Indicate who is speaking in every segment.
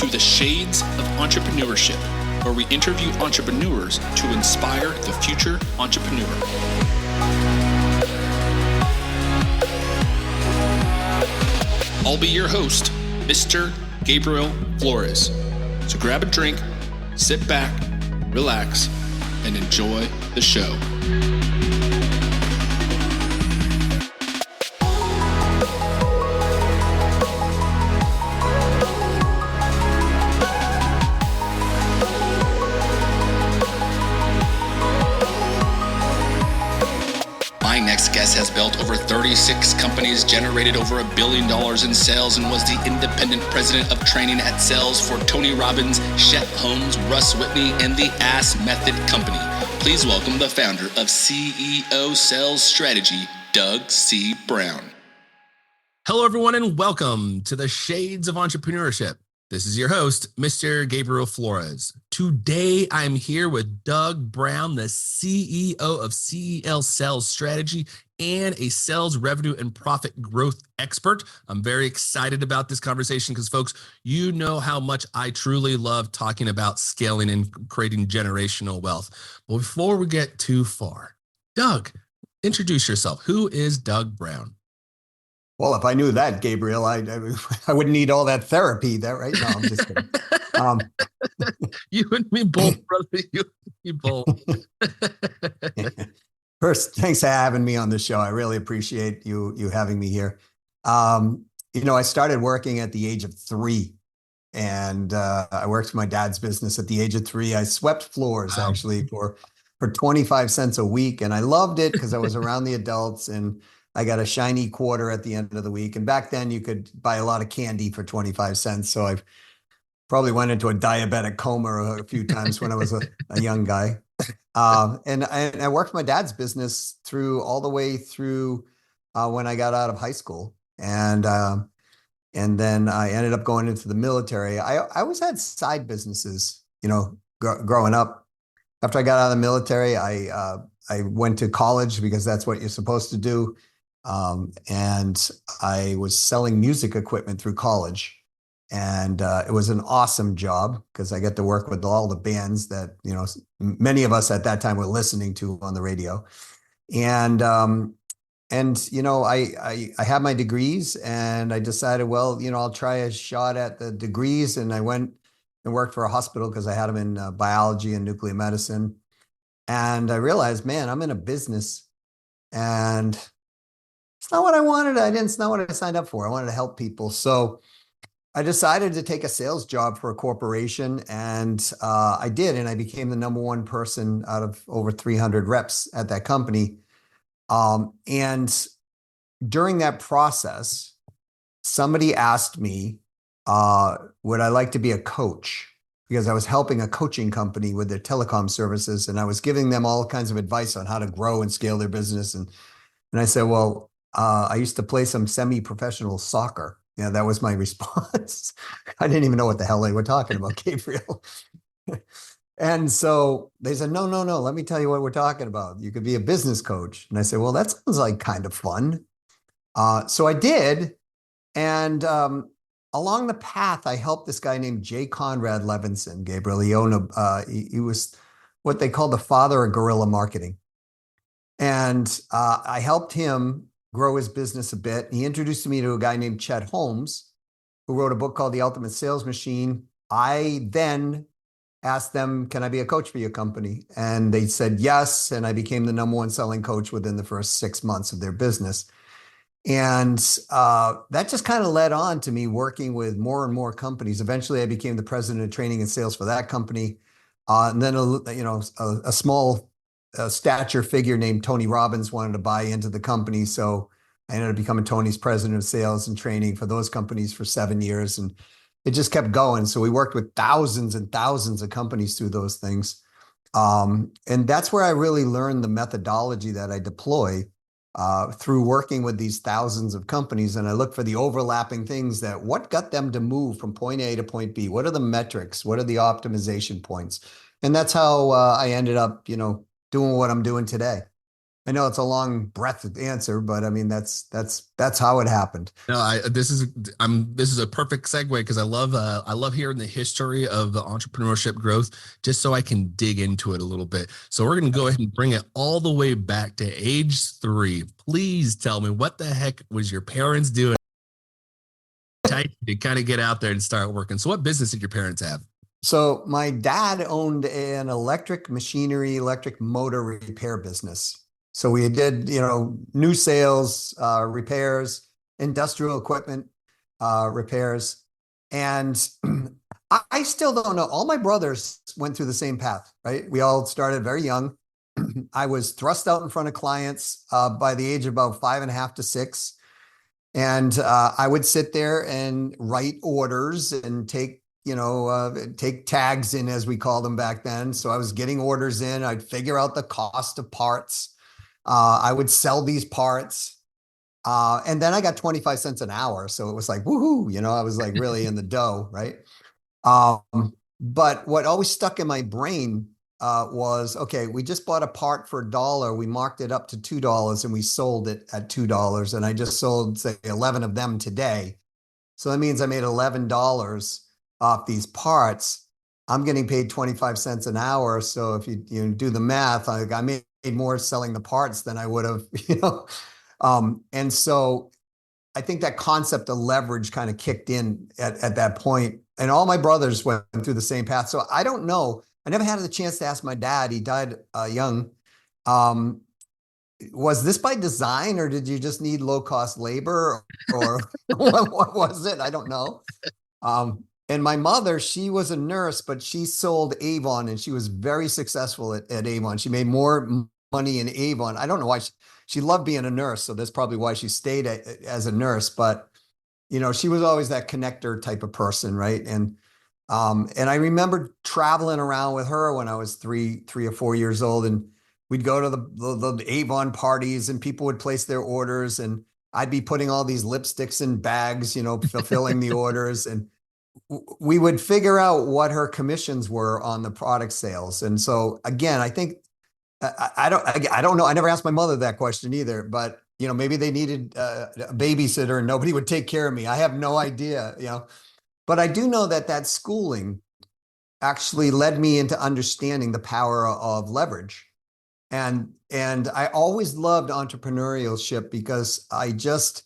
Speaker 1: to the Shades of Entrepreneurship, where we interview entrepreneurs to inspire the future entrepreneur. I'll be your host, Mr. Gabriel Flores. So grab a drink, sit back, relax, and enjoy the show. My next guest has built over 36 companies, generated over $1 billion in sales, and was the independent president of training at sales for Tony Robbins, Chet Holmes, Russ Whitney, and the Ass Method Company. Please welcome the founder of CEO Sales Strategy, Doug C. Brown. Hello, everyone, and welcome to the Shades of Entrepreneurship. This is your host, Mr. Gabriel Flores. Today, I'm here with Doug Brown, the CEO of CEL Sales Strategy and a sales revenue and profit growth expert. I'm very excited about this conversation because, folks, you know how much I truly love talking about scaling and creating generational wealth. But before we get too far, Doug, introduce yourself. Who is Doug Brown?
Speaker 2: Well, if I knew that, Gabriel, I wouldn't need all that therapy. That right? No, I'm just kidding.
Speaker 1: You and me both, brother. You and me both.
Speaker 2: First, thanks for having me on the show. I really appreciate you having me here. I started working at the age of 3, and I worked for my dad's business at the age of 3. I swept floors actually for 25 cents a week, and I loved it because I was around the adults and I got a shiny quarter at the end of the week. And back then you could buy a lot of candy for 25 cents. So I probably went into a diabetic coma a few times when I was a young guy. And I worked my dad's business all the way through when I got out of high school. And then I ended up going into the military. I always had side businesses, growing up. After I got out of the military, I went to college because that's what you're supposed to do. And I was selling music equipment through college, and it was an awesome job because I get to work with all the bands that, many of us at that time were listening to on the radio. And I had my degrees, and I decided, well, I'll try a shot at the degrees. And I went and worked for a hospital because I had them in biology and nuclear medicine. And I realized, man, I'm in a business, and it's not what I wanted. It's not what I signed up for. I wanted to help people. So I decided to take a sales job for a corporation, and I did. And I became the number one person out of over 300 reps at that company. And during that process, somebody asked me, would I like to be a coach? Because I was helping a coaching company with their telecom services, and I was giving them all kinds of advice on how to grow and scale their business. And I said, well, I used to play some semi-professional soccer. Yeah, that was my response. I didn't even know what the hell they were talking about, Gabriel. And so they said, no, let me tell you what we're talking about. You could be a business coach. And I said, well, that sounds like kind of fun. So I did. And along the path, I helped this guy named J. Conrad Levinson, Gabriel. He was what they called the father of guerrilla marketing. And I helped him grow his business a bit. He introduced me to a guy named Chet Holmes, who wrote a book called The Ultimate Sales Machine. I then asked them, can I be a coach for your company? And they said yes. And I became the number one selling coach within the first 6 months of their business. And that just kind of led on to me working with more and more companies. Eventually, I became the president of training and sales for that company. And then, a small stature figure named Tony Robbins wanted to buy into the company. So I ended up becoming Tony's president of sales and training for those companies for 7 years. And it just kept going. So we worked with thousands and thousands of companies through those things. And that's where I really learned the methodology that I deploy through working with these thousands of companies. And I look for the overlapping things what got them to move from point A to point B? What are the metrics? What are the optimization points? And that's how I ended up, doing what I'm doing today. I know it's a long breathed answer, but I mean, that's how it happened.
Speaker 3: No, this is a perfect segue because I love hearing the history of the entrepreneurship growth just so I can dig into it a little bit. So we're going to go ahead and bring it all the way back to age 3. Please tell me, what the heck was your parents doing to kind of get out there and start working? So what business did your parents have?
Speaker 2: So my dad owned an electric machinery, electric motor repair business. So we did, new sales, repairs, industrial equipment, repairs. And I still don't know. All my brothers went through the same path, right? We all started very young. I was thrust out in front of clients by the age of about 5.5 to 6. And I would sit there and write orders and take tags in, as we called them back then. So I was getting orders in. I'd figure out the cost of parts. I would sell these parts. And then I got 25 cents an hour. So it was like, woohoo, I was like really in the dough, right? But what always stuck in my brain was, okay, we just bought a part for $1. We marked it up to $2 and we sold it at $2. And I just sold, say, 11 of them today. So that means I made $11 off these parts. I'm getting paid 25 cents an hour. So if you do the math, I made more selling the parts than I would have, and so I think that concept of leverage kind of kicked in at that point. And all my brothers went through the same path. So I don't know. I never had the chance to ask my dad. He died young. Was this by design, or did you just need low-cost labor, or what was it? I don't know. And my mother, she was a nurse, but she sold Avon, and she was very successful at Avon. She made more money in Avon. I don't know why. She loved being a nurse, so that's probably why she stayed as a nurse. But she was always that connector type of person, right? And I remember traveling around with her when I was 3 or 4 years old, and we'd go to the Avon parties, and people would place their orders, and I'd be putting all these lipsticks in bags, fulfilling the orders, and we would figure out what her commissions were on the product sales. And so again, I think I don't know. I never asked my mother that question either, but maybe they needed a babysitter and nobody would take care of me. I have no idea, but I do know that schooling actually led me into understanding the power of leverage. And I always loved entrepreneurship because I just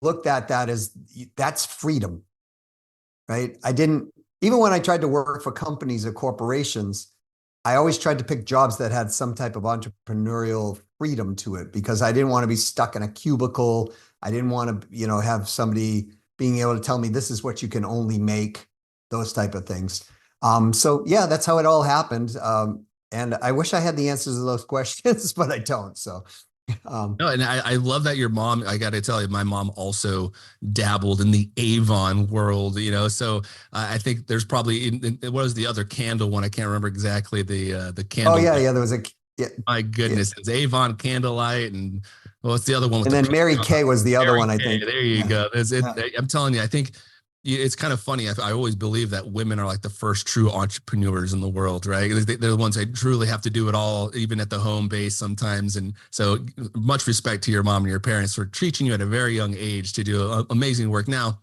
Speaker 2: looked at that as that's freedom, right? Even when I tried to work for companies or corporations, I always tried to pick jobs that had some type of entrepreneurial freedom to it because I didn't want to be stuck in a cubicle. I didn't want to, have somebody being able to tell me this is what you can only make, those type of things. So yeah, that's how it all happened. And I wish I had the answers to those questions, but I don't. So
Speaker 3: no, and I love that your mom, I got to tell you, my mom also dabbled in the Avon world, so I think there's probably, what was the other candle one? I can't remember exactly the candle.
Speaker 2: Oh yeah. There was
Speaker 3: my goodness. It's Avon Candlelight. And what's the other one?
Speaker 2: And then Mary Kay was the other one, I think.
Speaker 3: There you go. I'm telling you, I think it's kind of funny. I always believe that women are like the first true entrepreneurs in the world, right? They're the ones that truly have to do it all, even at the home base sometimes. And so much respect to your mom and your parents for teaching you at a very young age to do amazing work. Now,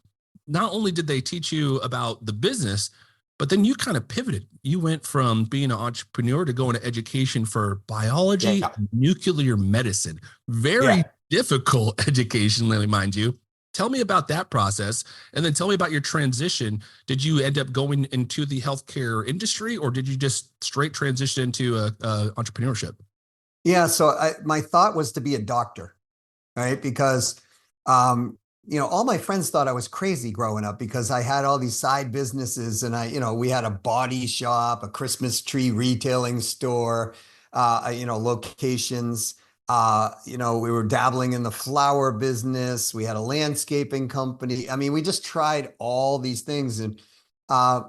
Speaker 3: not only did they teach you about the business, but then you kind of pivoted. You went from being an entrepreneur to going to education for biology, nuclear medicine. Very difficult education, mind you. Tell me about that process, and then tell me about your transition. Did you end up going into the healthcare industry, or did you just straight transition into entrepreneurship?
Speaker 2: Yeah, so my thought was to be a doctor, right? Because, all my friends thought I was crazy growing up because I had all these side businesses, and we had a body shop, a Christmas tree retailing store, locations. We were dabbling in the flower business. We had a landscaping company. I mean, we just tried all these things. And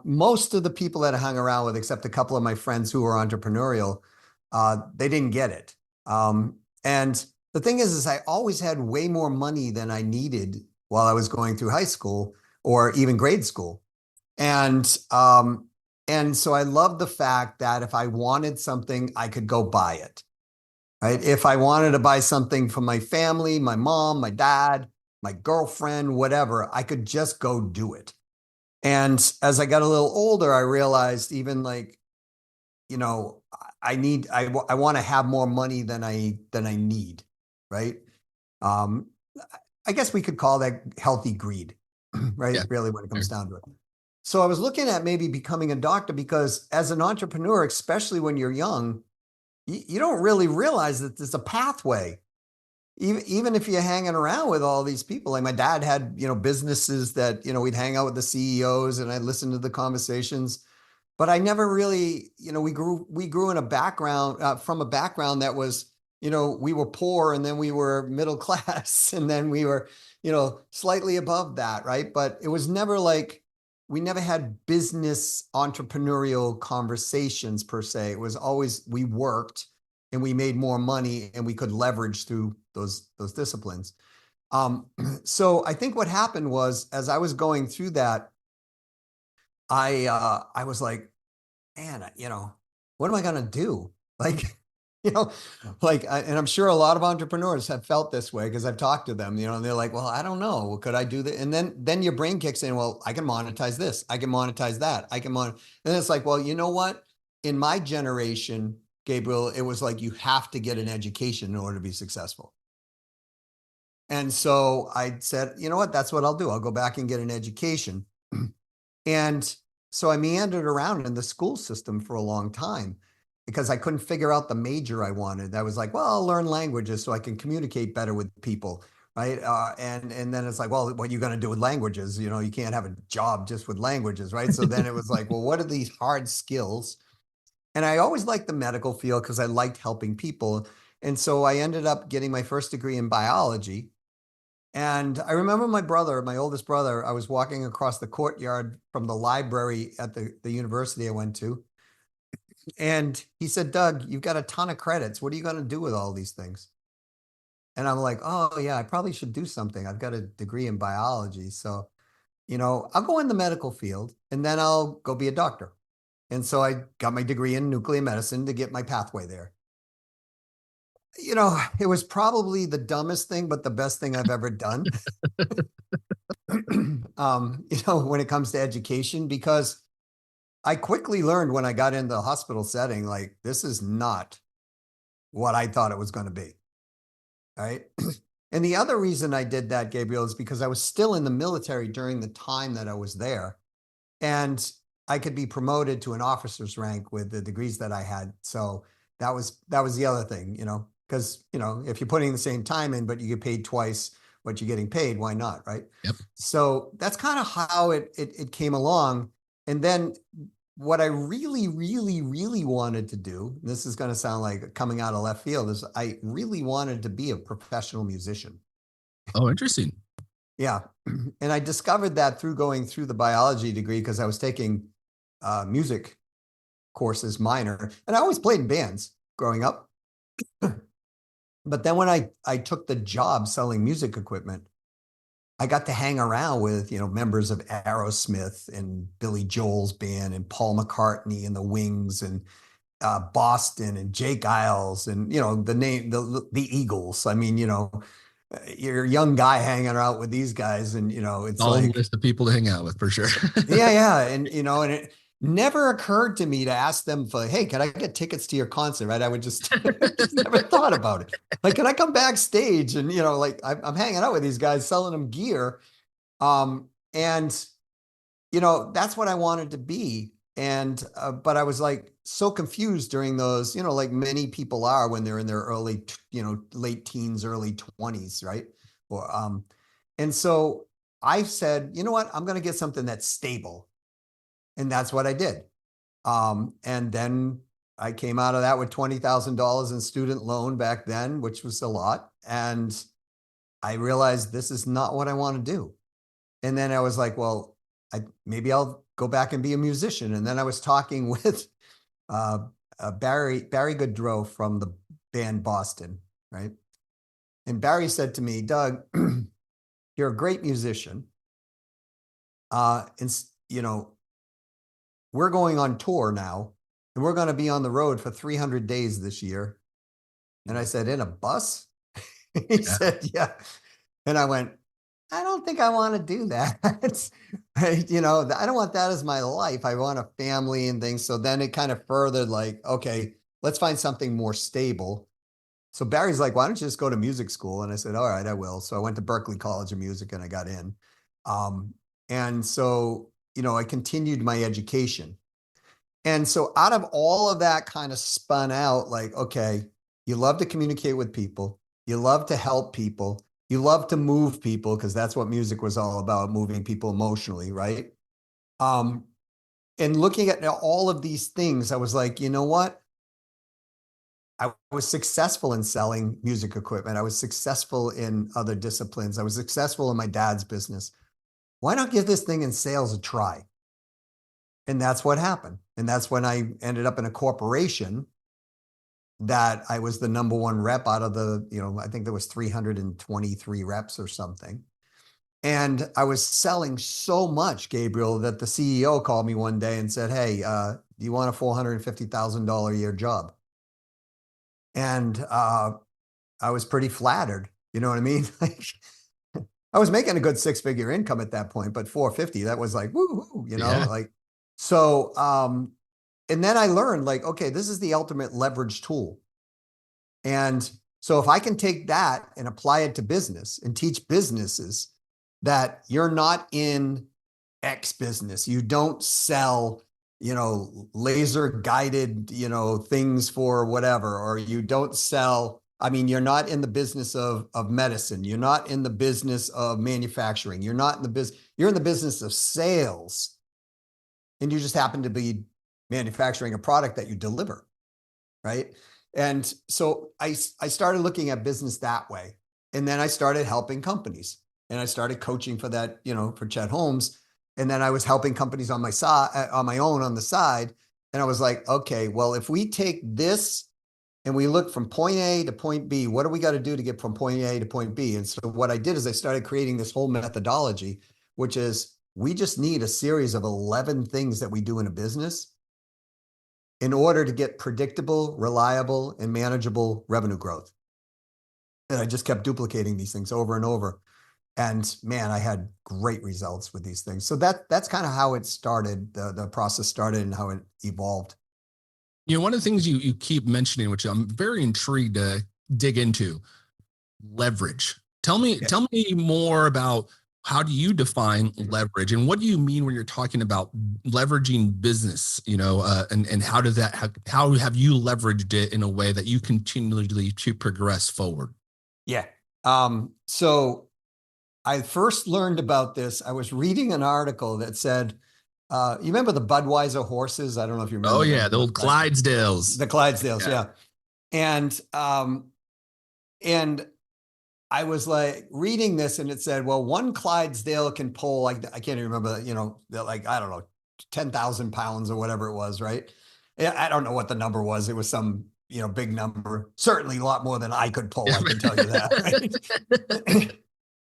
Speaker 2: most of the people that I hung around with, except a couple of my friends who were entrepreneurial, they didn't get it. And the thing is I always had way more money than I needed while I was going through high school or even grade school. And so I loved the fact that if I wanted something, I could go buy it. right? If I wanted to buy something for my family, my mom, my dad, my girlfriend, whatever, I could just go do it. And as I got a little older, I realized even like, you know, I want to have more money than I need, right? Um, I guess we could call that healthy greed, right?
Speaker 3: Yeah.
Speaker 2: Really, when it comes down to it. So I was looking at maybe becoming a doctor because as an entrepreneur, especially when you're young, you don't really realize that there's a pathway. Even if you're hanging around with all these people, like my dad had, businesses that, we'd hang out with the CEOs and I listened to the conversations, but I never really, we grew in a background from a background that was, we were poor and then we were middle class and then we were, slightly above that. Right. But it was never like, we never had business entrepreneurial conversations per se. It was always, we worked and we made more money and we could leverage through those disciplines. So I think what happened was as I was going through that, I was like, man, what am I going to do? Like, you know, and I'm sure a lot of entrepreneurs have felt this way because I've talked to them, and they're like, well, I don't know. Could I do that? And then your brain kicks in, well, I can monetize this. I can monetize that. And it's like, well, you know what? In my generation, Gabriel, it was like, you have to get an education in order to be successful. And so I said, you know what? That's what I'll do. I'll go back and get an education. And so I meandered around in the school system for a long time because I couldn't figure out the major I wanted. I was like, well, I'll learn languages so I can communicate better with people, right? And then it's like, well, what are you going to do with languages? You can't have a job just with languages, right? So then it was like, well, what are these hard skills? And I always liked the medical field because I liked helping people. And so I ended up getting my first degree in biology. And I remember my oldest brother, I was walking across the courtyard from the library at the university I went to. And he said, Doug, you've got a ton of credits. What are you going to do with all these things? And I'm like, oh, yeah, I probably should do something. I've got a degree in biology. So, I'll go in the medical field and then I'll go be a doctor. And so I got my degree in nuclear medicine to get my pathway there. It was probably the dumbest thing, but the best thing I've ever done. When it comes to education, because I quickly learned when I got into the hospital setting, like, this is not what I thought it was going to be. Right. And the other reason I did that, Gabriel, is because I was still in the military during the time that I was there. And I could be promoted to an officer's rank with the degrees that I had. So that was the other thing, because, if you're putting the same time in, but you get paid twice what you're getting paid, why not? Right.
Speaker 3: Yep.
Speaker 2: So that's kind of how it came along. And then what I really, really, really wanted to do, this is going to sound like coming out of left field, is I really wanted to be a professional musician.
Speaker 3: Oh, interesting.
Speaker 2: Yeah. And I discovered that through going through the biology degree because I was taking music courses, minor, and I always played in bands growing up. But then when I took the job selling music equipment, I got to hang around with, members of Aerosmith and Billy Joel's band and Paul McCartney and the Wings and Boston and Jake Isles and, the Eagles. I mean, you're a young guy hanging out with these guys and, it's
Speaker 3: All
Speaker 2: like,
Speaker 3: list of people to hang out with for sure.
Speaker 2: yeah. And, and it never occurred to me to ask them for, hey, can I get tickets to your concert? Right. I would just never thought about it. Like, can I come backstage? And, I'm hanging out with these guys, selling them gear. And, that's what I wanted to be. And, but I was like so confused during those, like many people are when they're in their early, late teens, early 20s. Right. Or, and so I said, you know what, I'm going to get something that's stable. And that's what I did. And then I came out of that with $20,000 in student loan back then, which was a lot. And I realized this is not what I want to do. And then I was like, well, maybe I'll go back and be a musician. And then I was talking with Barry Goodrow from the band Boston, right? And Barry said to me, Doug, you're a great musician. And, we're going on tour now, and we're going to be on the road for 300 days this year. And I said, in a bus? He said, yeah. And I went, I don't think I want to do that. I don't want that as my life. I want a family and things. So then it kind of furthered like, okay, let's find something more stable. So Barry's like, why don't you just go to music school? And I said, all right, I will. So I went to Berklee College of Music and I got in. And so, I continued my education. And so out of all of that kind of spun out like, okay, you love to communicate with people. You love to help people. You love to move people because that's what music was all about, moving people emotionally, right? And looking at all of these things, I was like, you know what? I was successful in selling music equipment. I was successful in other disciplines. I was successful in my dad's business. Why not give this thing in sales a try? And that's what happened. And that's when I ended up in a corporation that I was the number one rep out of the, I think there was 323 reps or something. And I was selling so much, Gabriel, that the CEO called me one day and said, hey, do you want a $450,000 a year job? And I was pretty flattered. You know what I mean? Like, I was making a good six-figure income at that point, but 450, that was like, woo, like, so, and then I learned like, okay, this is the ultimate leverage tool. And so if I can take that and apply it to business and teach businesses that you're not in X business, you don't sell, laser guided, things for whatever, or you don't sell, you're not in the business of medicine. You're not in the business of manufacturing. You're not in the business, you're in the business of sales. And you just happen to be manufacturing a product that you deliver, right? And so I started looking at business that way. And then I started helping companies and I started coaching for that, for Chet Holmes. And then I was helping companies on my side, on my own on the side. And I was like, okay, well, if we take this and we look from point A to point B, what do we got to do to get from point A to point B? And so what I did is I started creating this whole methodology, which is we just need a series of 11 things that we do in a business in order to get predictable, reliable, and manageable revenue growth. And I just kept duplicating these things over and over. And man, I had great results with these things. So that's kind of how it started, the process started and how it evolved.
Speaker 3: One of the things you keep mentioning, which I'm very intrigued to dig into, leverage. Tell me more about how do you define leverage and what do you mean when you're talking about leveraging business, and how have you leveraged it in a way that you continually to progress forward?
Speaker 2: Yeah. So I first learned about this. I was reading an article that said, you remember the Budweiser horses? I don't know if you remember.
Speaker 3: Oh yeah. The old Clydesdales.
Speaker 2: The Clydesdales. Yeah. And I was like reading this and it said, well, one Clydesdale can pull, like, I can't even remember, like, I don't know, 10,000 pounds or whatever it was. Right. I don't know what the number was. It was some, big number, certainly a lot more than I could pull. I can tell you that. Right?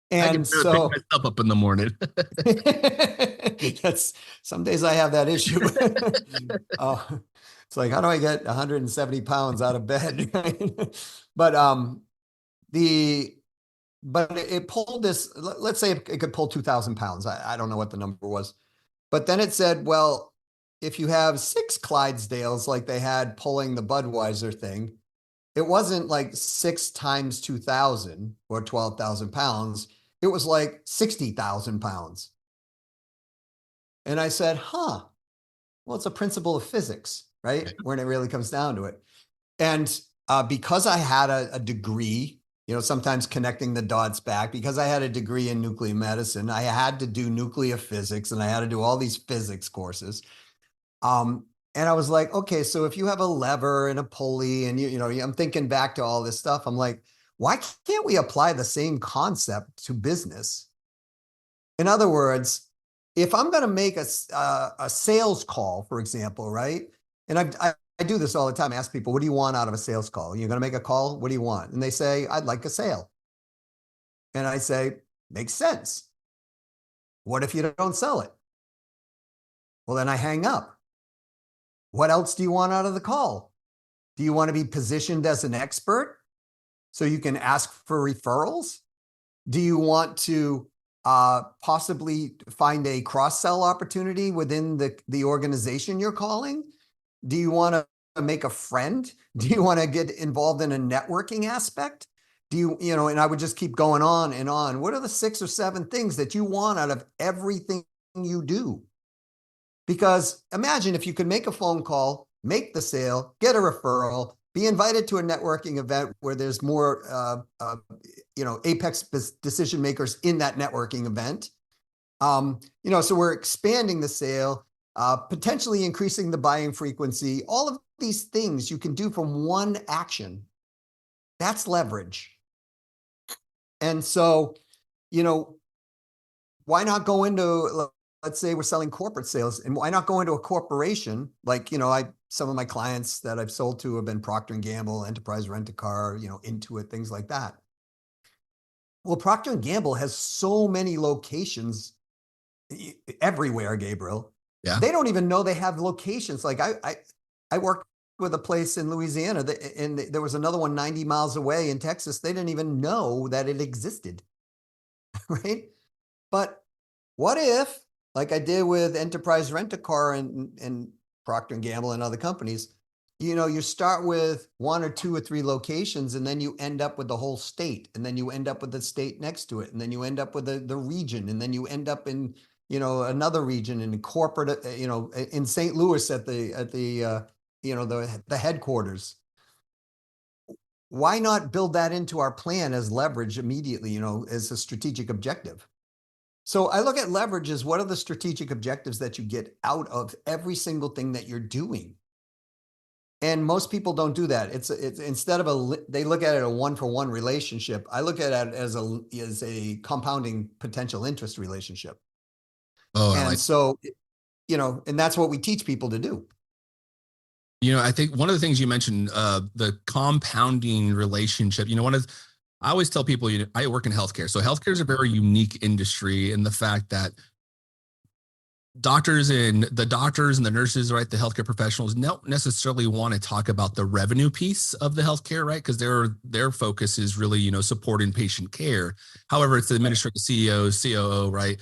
Speaker 2: And
Speaker 3: I can
Speaker 2: so
Speaker 3: pick myself up in the morning.
Speaker 2: that's some days I have that issue. It's like, how do I get 170 pounds out of bed? But it pulled this, let's say it could pull 2,000 pounds. I don't know what the number was, but then it said, well, if you have 6 Clydesdales, like they had pulling the Budweiser thing, it wasn't like 6 times 2,000 or 12,000 pounds. It was like 60,000 pounds. And I said, well, it's a principle of physics, right? When it really comes down to it. And because I had a degree, sometimes connecting the dots back, because I had a degree in nuclear medicine, I had to do nuclear physics and I had to do all these physics courses. And I was like, okay, so if you have a lever and a pulley and I'm thinking back to all this stuff. I'm like, why can't we apply the same concept to business? In other words, if I'm going to make a sales call, for example, right? And I do this all the time. I ask people, what do you want out of a sales call? You're going to make a call? What do you want? And they say, I'd like a sale. And I say, makes sense. What if you don't sell it? Well, then I hang up. What else do you want out of the call? Do you want to be positioned as an expert? so you can ask for referrals? Do you want to possibly find a cross-sell opportunity within the organization you're calling? Do you want to make a friend? Do you want to get involved in a networking aspect? Do you know, and I would just keep going on and on. What are the 6 or 7 things that you want out of everything you do? Because imagine if you could make a phone call, make the sale, get a referral, be invited to a networking event where there's more, apex decision makers in that networking event. So we're expanding the sale, potentially increasing the buying frequency. All of these things you can do from one action. That's leverage. And so, why not go into, let's say we're selling corporate sales, and why not go into a corporation? Like, some of my clients that I've sold to have been Procter & Gamble, Enterprise Rent-A-Car, Intuit, things like that. Well, Procter & Gamble has so many locations everywhere, Gabriel.
Speaker 3: Yeah.
Speaker 2: They don't even know they have locations. Like I worked with a place in Louisiana, and there was another one 90 miles away in Texas. They didn't even know that it existed, right? But what if, like I did with Enterprise Rent-A-Car and Procter & Gamble and other companies, you start with 1 or 2 or 3 locations, and then you end up with the whole state, and then you end up with the state next to it, and then you end up with the region, and then you end up in, another region in corporate, in St. Louis at the headquarters. Why not build that into our plan as leverage immediately, as a strategic objective? So I look at leverage as what are the strategic objectives that you get out of every single thing that you're doing. And most people don't do that. It's instead of they look at it a 1-for-1 relationship. I look at it as a compounding potential interest relationship.
Speaker 3: Oh,
Speaker 2: and so, and that's what we teach people to do.
Speaker 3: I think one of the things you mentioned, the compounding relationship, I always tell people, I work in healthcare. So healthcare is a very unique industry in the fact that doctors and the nurses, right, the healthcare professionals don't necessarily want to talk about the revenue piece of the healthcare, right? Because their focus is really, supporting patient care. However, it's the administrative CEO, COO, right?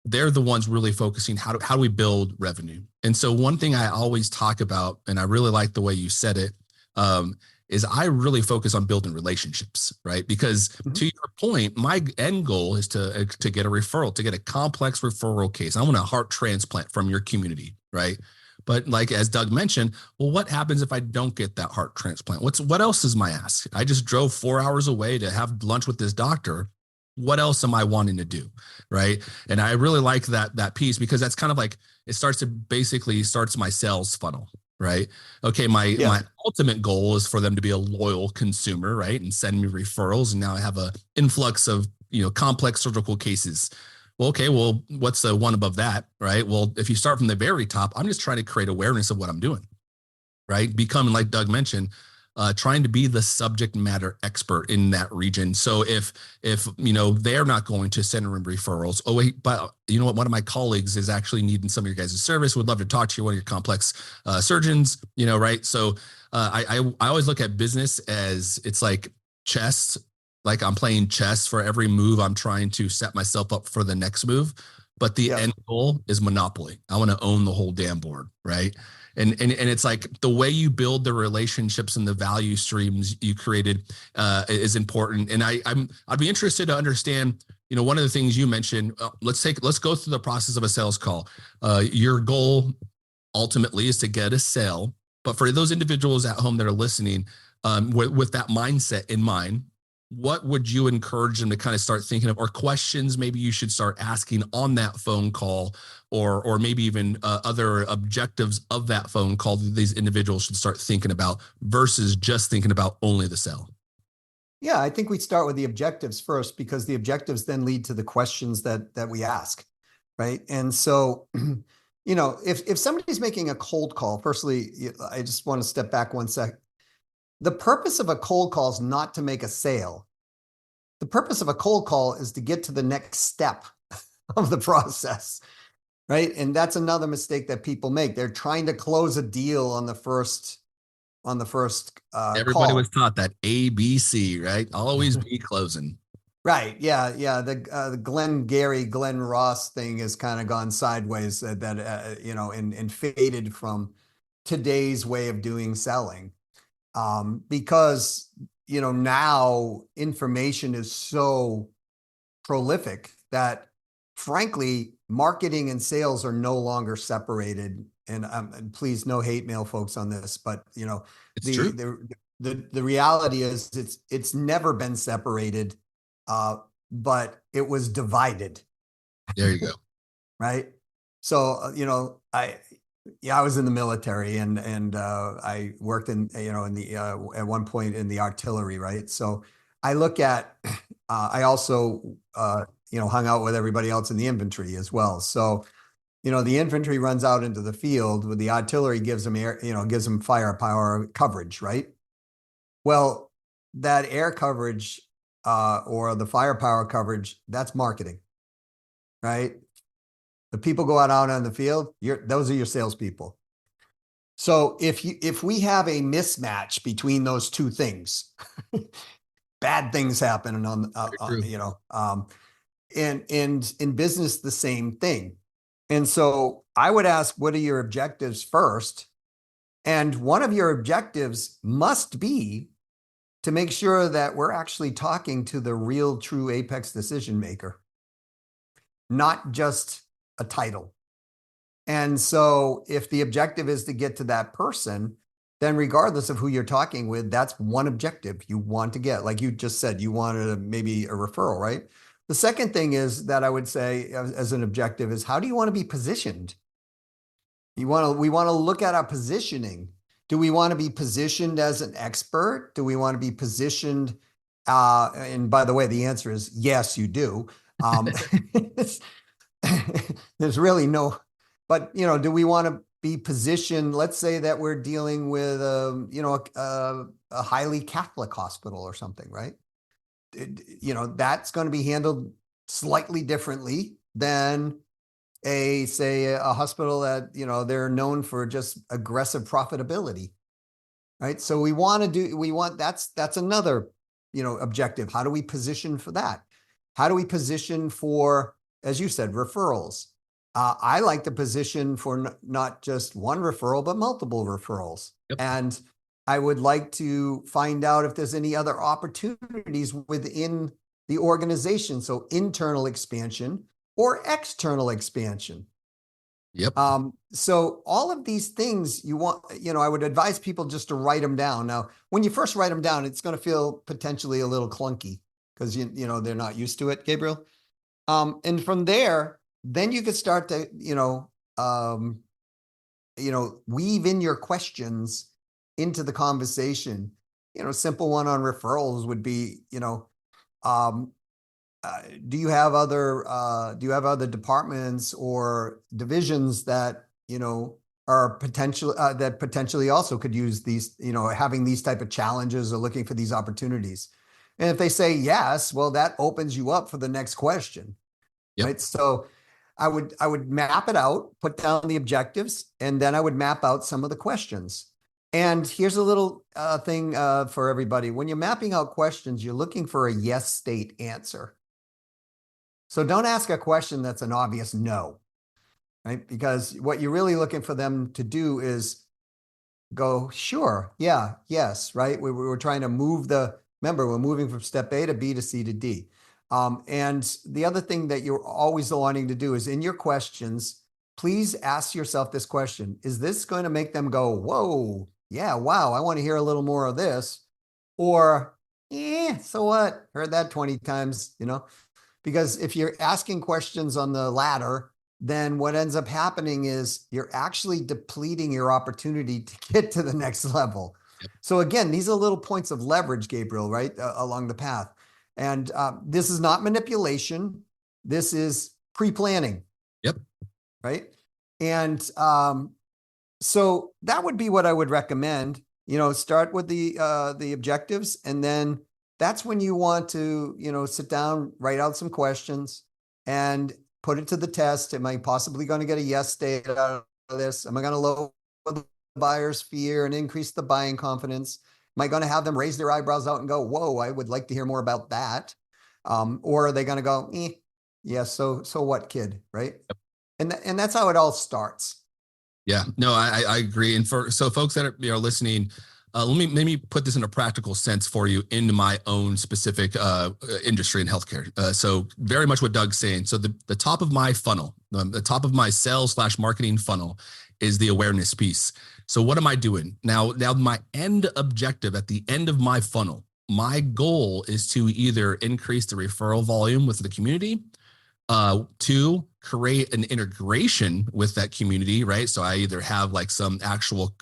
Speaker 3: They're the ones really focusing how do we build revenue. And so one thing I always talk about, and I really like the way you said it, is I really focus on building relationships, right? Because to your point, my end goal is to get a referral, to get a complex referral case. I want a heart transplant from your community, right? But like, as Doug mentioned, well, what happens if I don't get that heart transplant? What else is my ask? I just drove 4 hours away to have lunch with this doctor. What else am I wanting to do? Right. And I really like that piece, because that's kind of like, it starts my sales funnel. Right. Okay. My ultimate goal is for them to be a loyal consumer, right? And send me referrals. And now I have a influx of, complex surgical cases. Well, okay. Well, what's the one above that? Right. Well, if you start from the very top, I'm just trying to create awareness of what I'm doing. Right. Becoming, like Doug mentioned, trying to be the subject matter expert in that region. So if they're not going to send in referrals, oh wait, but you know what? One of my colleagues is actually needing some of your guys' service. Would love to talk to you, one of your complex surgeons. Right? So I always look at business as it's like chess. Like I'm playing chess. For every move, I'm trying to set myself up for the next move. But the end goal is monopoly. I want to own the whole damn board, right? And it's like the way you build the relationships and the value streams you created is important. And I'd be interested to understand, one of the things you mentioned. Let's go through the process of a sales call. Your goal ultimately is to get a sale, but for those individuals at home that are listening, with that mindset in mind, what would you encourage them to kind of start thinking of, or questions maybe you should start asking on that phone call, or maybe even other objectives of that phone call that these individuals should start thinking about versus just thinking about only the sale?
Speaker 2: Yeah, I think we start with the objectives first, because the objectives then lead to the questions that we ask, right? And so, if somebody's making a cold call, firstly, I just want to step back 1 sec. The purpose of a cold call is not to make a sale. The purpose of a cold call is to get to the next step of the process, right? And that's another mistake that people make. They're trying to close a deal on the first on the first
Speaker 3: Everybody
Speaker 2: call.
Speaker 3: was taught that ABC, right? Always be closing.
Speaker 2: Right. Yeah. Yeah. The Glenn Ross thing has kind of gone sideways you know, and faded from today's way of doing selling. Because, you know, now information is so prolific that frankly, marketing and sales are no longer separated. And please, no hate mail, folks, on this, but you know,
Speaker 3: It's true.
Speaker 2: the reality is it's never been separated, but it was divided.
Speaker 3: There you go.
Speaker 2: Right. So, you know, I was in the military and I worked in, you know, in the, at one point in the artillery. Right. So I look at, I also, you know, hung out with everybody else in the infantry as well. So, you know, the infantry runs out into the field with the artillery gives them air, you know, gives them firepower coverage. Right. Well, that air coverage, or the firepower coverage, that's marketing. Right. The people go out on the field, those are your salespeople. So if we have a mismatch between those two things, bad things happen on, you know, and in business, the same thing. And so I would ask, what are your objectives first? And one of your objectives must be to make sure that we're actually talking to the real, true apex decision maker, not just a title. And so if the objective is to get to that person, then regardless of who you're talking with, that's one objective you want to get. Like you just said, you wanted maybe a referral, right? The second thing is that I would say as an objective is, how do you want to be positioned? We want to look at our positioning. Do we want to be positioned as an expert? Do we want to be positioned? And by the way, the answer is yes, you do. There's really no, but you know, do we want to be positioned? Let's say that we're dealing with, you know, a highly Catholic hospital or something, right? You know, that's going to be handled slightly differently than say a hospital that, you know, they're known for just aggressive profitability, right? So that's another, you know, objective. How do we position for that? How do we position for, as you said, referrals? I like to position for not just one referral, but multiple referrals. Yep. And I would like to find out if there's any other opportunities within the organization. So internal expansion or external expansion.
Speaker 3: Yep.
Speaker 2: So all of these things you want, you know, I would advise people just to write them down. Now, when you first write them down, it's going to feel potentially a little clunky because, you know, they're not used to it, Gabriel. And from there, then you could start to, you know, weave in your questions into the conversation. You know, simple one on referrals would be, you know, do you have other departments or divisions that, you know, are potentially also could use these, you know, having these type of challenges or looking for these opportunities? And if they say yes, well, that opens you up for the next question. Yep. Right. So I would map it out, put down the objectives, and then I would map out some of the questions. And here's a little thing for everybody. When you're mapping out questions, you're looking for a yes state answer. So don't ask a question that's an obvious no, right? Because what you're really looking for them to is go, sure, yeah, yes, right? We're trying to remember, we're moving from step A to B to C to D. And the other thing that you're always wanting to do is in your questions, please ask yourself this question. Is this going to make them go, whoa, yeah, wow, I want to hear a little more of this? Or, so what? Heard that 20 times, you know? Because if you're asking questions on the latter, then what ends up happening is you're actually depleting your opportunity to get to the next level. Yep. So again, these are little points of leverage, Gabriel, right, along the path. And this is not manipulation. This is pre-planning. Yep. Right. And so that would be what I would recommend. You know, start with the objectives, and then that's when you want to, you know, sit down, write out some questions, and put it to the test. Am I possibly going to get a yes state out of this? Am I going to lower buyer's fear and increase the buying confidence? Am I going to have them raise their eyebrows out and go, whoa, I would like to hear more about that? Or are they going to go, yeah, so what, kid, right? And that's how it all starts.
Speaker 3: Yeah, no, I agree. And so folks that are listening, let me put this in a practical sense for you into my own specific industry in healthcare. So very much what Doug's saying. So the top of my funnel, the top of my sales/marketing funnel is the awareness piece. So what am I doing? Now my end objective at the end of my funnel, my goal is to either increase the referral volume with the community, to create an integration with that community, right? So I either have like some actual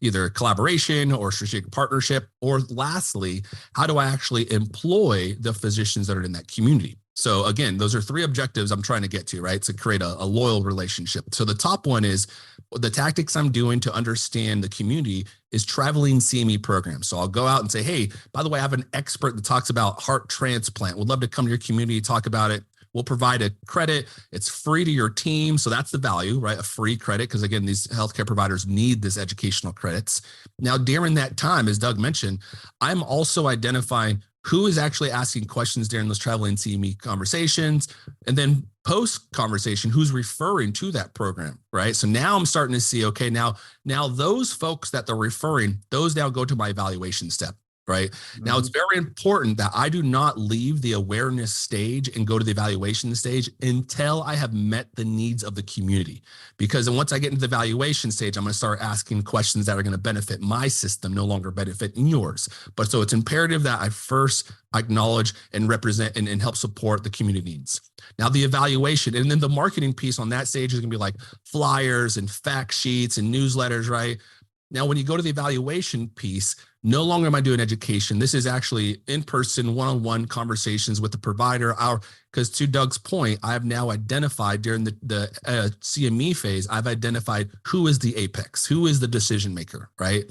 Speaker 3: either collaboration or strategic partnership, or lastly, how do I actually employ the physicians that are in that community? So again, those are three objectives I'm trying to get to, right? To create a loyal relationship. So the top one is the tactics I'm doing to understand the community is traveling CME programs. So I'll go out and say, hey, by the way, I have an expert that talks about heart transplant. Would love to come to your community, talk about it. We'll provide a credit. It's free to your team. So that's the value, right? A free credit. Because again, these healthcare providers need this educational credits. Now, during that time, as Doug mentioned, I'm also identifying who is actually asking questions during those traveling CME conversations. And then post conversation, who's referring to that program, right? So now I'm starting to see, okay, now those folks that they're referring, those now go to my evaluation step. Right. Mm-hmm. Now, it's very important that I do not leave the awareness stage and go to the evaluation stage until I have met the needs of the community. Because then once I get into the evaluation stage, I'm going to start asking questions that are going to benefit my system, no longer benefit yours. But so it's imperative that I first acknowledge and represent and help support the community needs. Now, the evaluation and then the marketing piece on that stage is going to be like flyers and fact sheets and newsletters, right? Now, when you go to the evaluation piece, no longer am I doing education. This is actually in-person, one-on-one conversations with the provider. Because to Doug's point, I have now identified during the CME phase, I've identified who is the apex, who is the decision maker, right?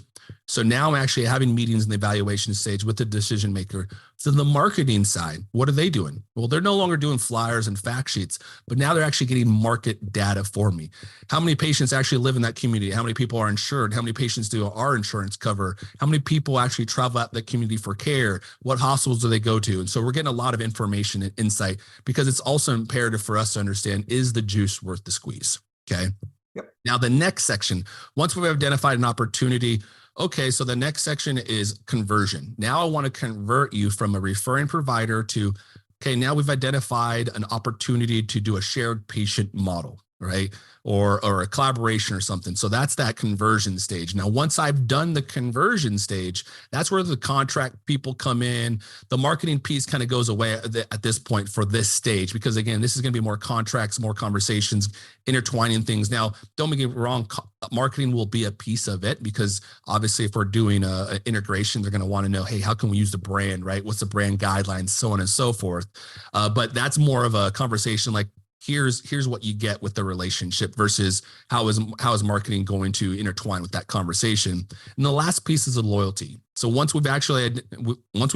Speaker 3: So now I'm actually having meetings in the evaluation stage with the decision maker. So the marketing side, what are they doing? Well, they're no longer doing flyers and fact sheets, but now they're actually getting market data for me. How many patients actually live in that community? How many people are insured? How many patients do our insurance cover? How many people actually travel out the community for care? What hospitals do they go to? And so we're getting a lot of information and insight, because it's also imperative for us to understand, is the juice worth the squeeze? Okay.
Speaker 2: Yep. Now,
Speaker 3: the next section, once we've identified an opportunity, okay, so the next section is conversion. Now I want to convert you from a referring provider to, okay, now we've identified an opportunity to do a shared patient model, right? Or a collaboration or something. So that's that conversion stage. Now, once I've done the conversion stage, that's where the contract people come in. The marketing piece kind of goes away at this point for this stage, because again, this is going to be more contracts, more conversations, intertwining things. Now, don't get me wrong, marketing will be a piece of it, because obviously if we're doing an integration, they're going to want to know, hey, how can we use the brand, right? What's the brand guidelines, so on and so forth. But that's more of a conversation like, here's what you get with the relationship versus how is marketing going to intertwine with that conversation. And the last piece is the loyalty. So once we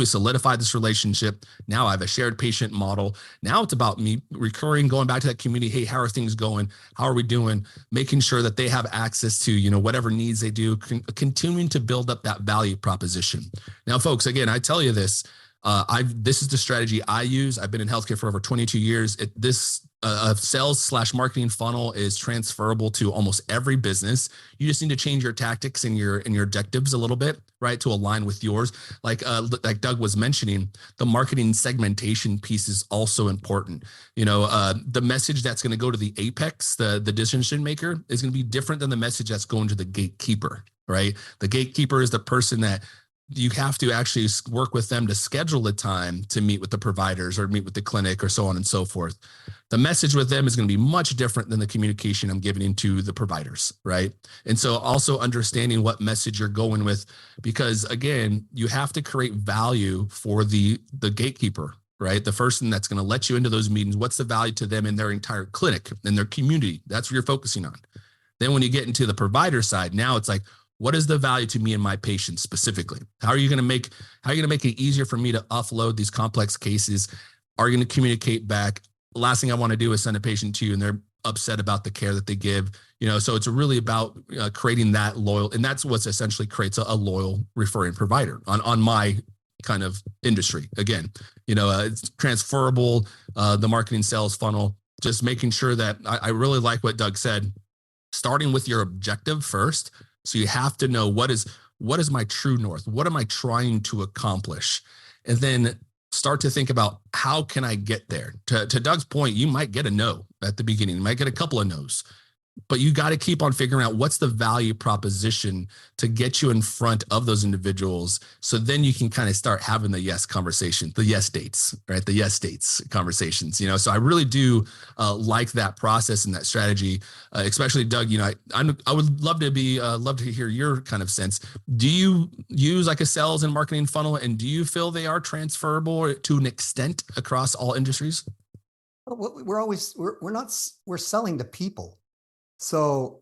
Speaker 3: solidified this relationship, now I have a shared patient model. Now it's about me recurring, going back to that community. Hey, how are things going? How are we doing? Making sure that they have access to, whatever needs they do, continuing to build up that value proposition. Now, folks, again, I tell you this, this is the strategy I use. I've been in healthcare for over 22 years. This sales/marketing funnel is transferable to almost every business. You just need to change your tactics and your objectives a little bit, right, to align with yours. Like Doug was mentioning, the marketing segmentation piece is also important. The message that's going to go to the apex, the decision maker, is going to be different than the message that's going to the gatekeeper, right? The gatekeeper is the person that you have to actually work with them to schedule a time to meet with the providers or meet with the clinic or so on and so forth. The message with them is going to be much different than the communication I'm giving into the providers, right? And so also understanding what message you're going with, because again, you have to create value for the gatekeeper, right? The person that's going to let you into those meetings. What's the value to them in their entire clinic and their community? That's what you're focusing on. Then when you get into the provider side, now it's like, what is the value to me and my patients specifically? How are you going to make it easier for me to offload these complex cases? Are you going to communicate back? The last thing I want to do is send a patient to you and they're upset about the care that they give. So it's really about creating that loyal, and that's what's essentially creates a loyal referring provider on my kind of industry. Again, it's transferable, the marketing sales funnel, just making sure that I really like what Doug said, starting with your objective first. So you have to know what is my true north? What am I trying to accomplish? And then start to think about how can I get there? To Doug's point, you might get a no at the beginning. You might get a couple of no's, but you got to keep on figuring out what's the value proposition to get you in front of those individuals. So then you can kind of start having the yes conversation, the yes dates, right? The yes dates conversations, so I really do like that process and that strategy, especially Doug, I would love to hear your kind of sense. Do you use like a sales and marketing funnel, and do you feel they are transferable to an extent across all industries?
Speaker 2: We're selling to people. So,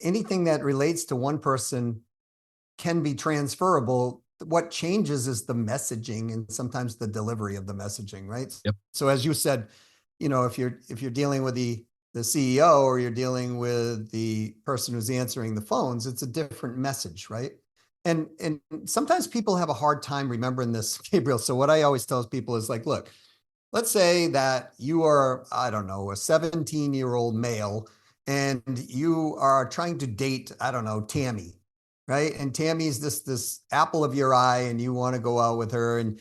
Speaker 2: anything that relates to one person can be transferable. What changes is the messaging and sometimes the delivery of the messaging, right?
Speaker 3: Yep.
Speaker 2: So as you said, if you're dealing with the CEO or you're dealing with the person who's answering the phones, it's a different message, right? And sometimes people have a hard time remembering this, Gabriel. So what I always tell people is like, look, let's say that you are, I don't know, a 17-year-old male and you are trying to date, I don't know, Tammy, right? And Tammy's this apple of your eye and you want to go out with her and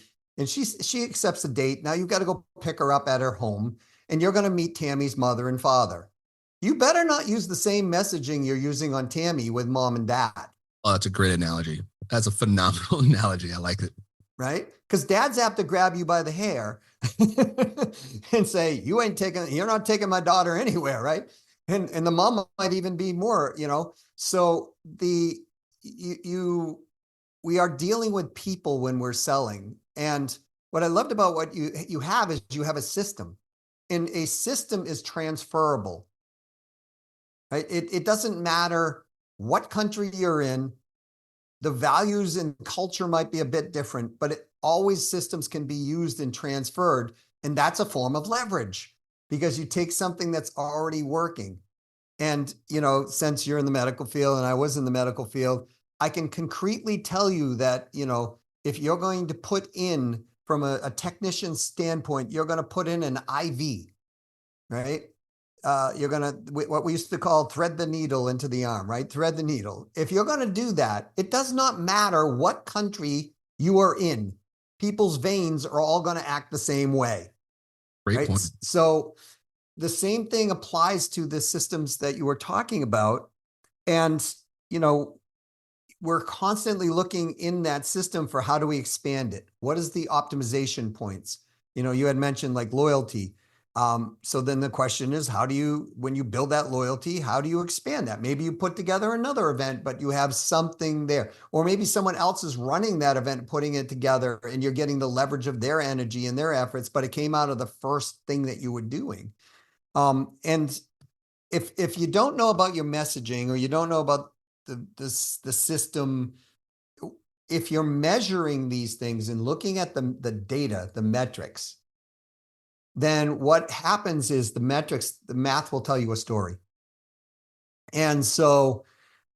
Speaker 2: she accepts a date. Now you've got to go pick her up at her home and you're going to meet Tammy's mother and father. You better not use the same messaging you're using on Tammy with mom and dad.
Speaker 3: Oh, that's a great analogy. That's a phenomenal analogy. I like it.
Speaker 2: Right? Because dad's apt to grab you by the hair and say, you're not taking my daughter anywhere, right? And the mom might even be more, so we are dealing with people when we're selling. And what I loved about what you have is you have a system, and a system is transferable, right? It doesn't matter what country you're in. The values and culture might be a bit different, but systems can be used and transferred. And that's a form of leverage because you take something that's already working. And, since you're in the medical field and I was in the medical field, I can concretely tell you that, if you're going to put in from a technician standpoint, you're going to put in an IV, right? You're going to, what we used to call thread the needle into the arm, right? Thread the needle. If you're going to do that, it does not matter what country you are in. People's veins are all going to act the same way.
Speaker 3: Great point.
Speaker 2: So the same thing applies to the systems that you were talking about. And, we're constantly looking in that system for how do we expand it? What is the optimization points? You had mentioned like loyalty. So then the question is, when you build that loyalty, how do you expand that? Maybe you put together another event, but you have something there, or maybe someone else is running that event, putting it together, and you're getting the leverage of their energy and their efforts, but it came out of the first thing that you were doing. And if you don't know about your messaging or you don't know about the system, if you're measuring these things and looking at the data, the metrics, then what happens is the math will tell you a story. And so,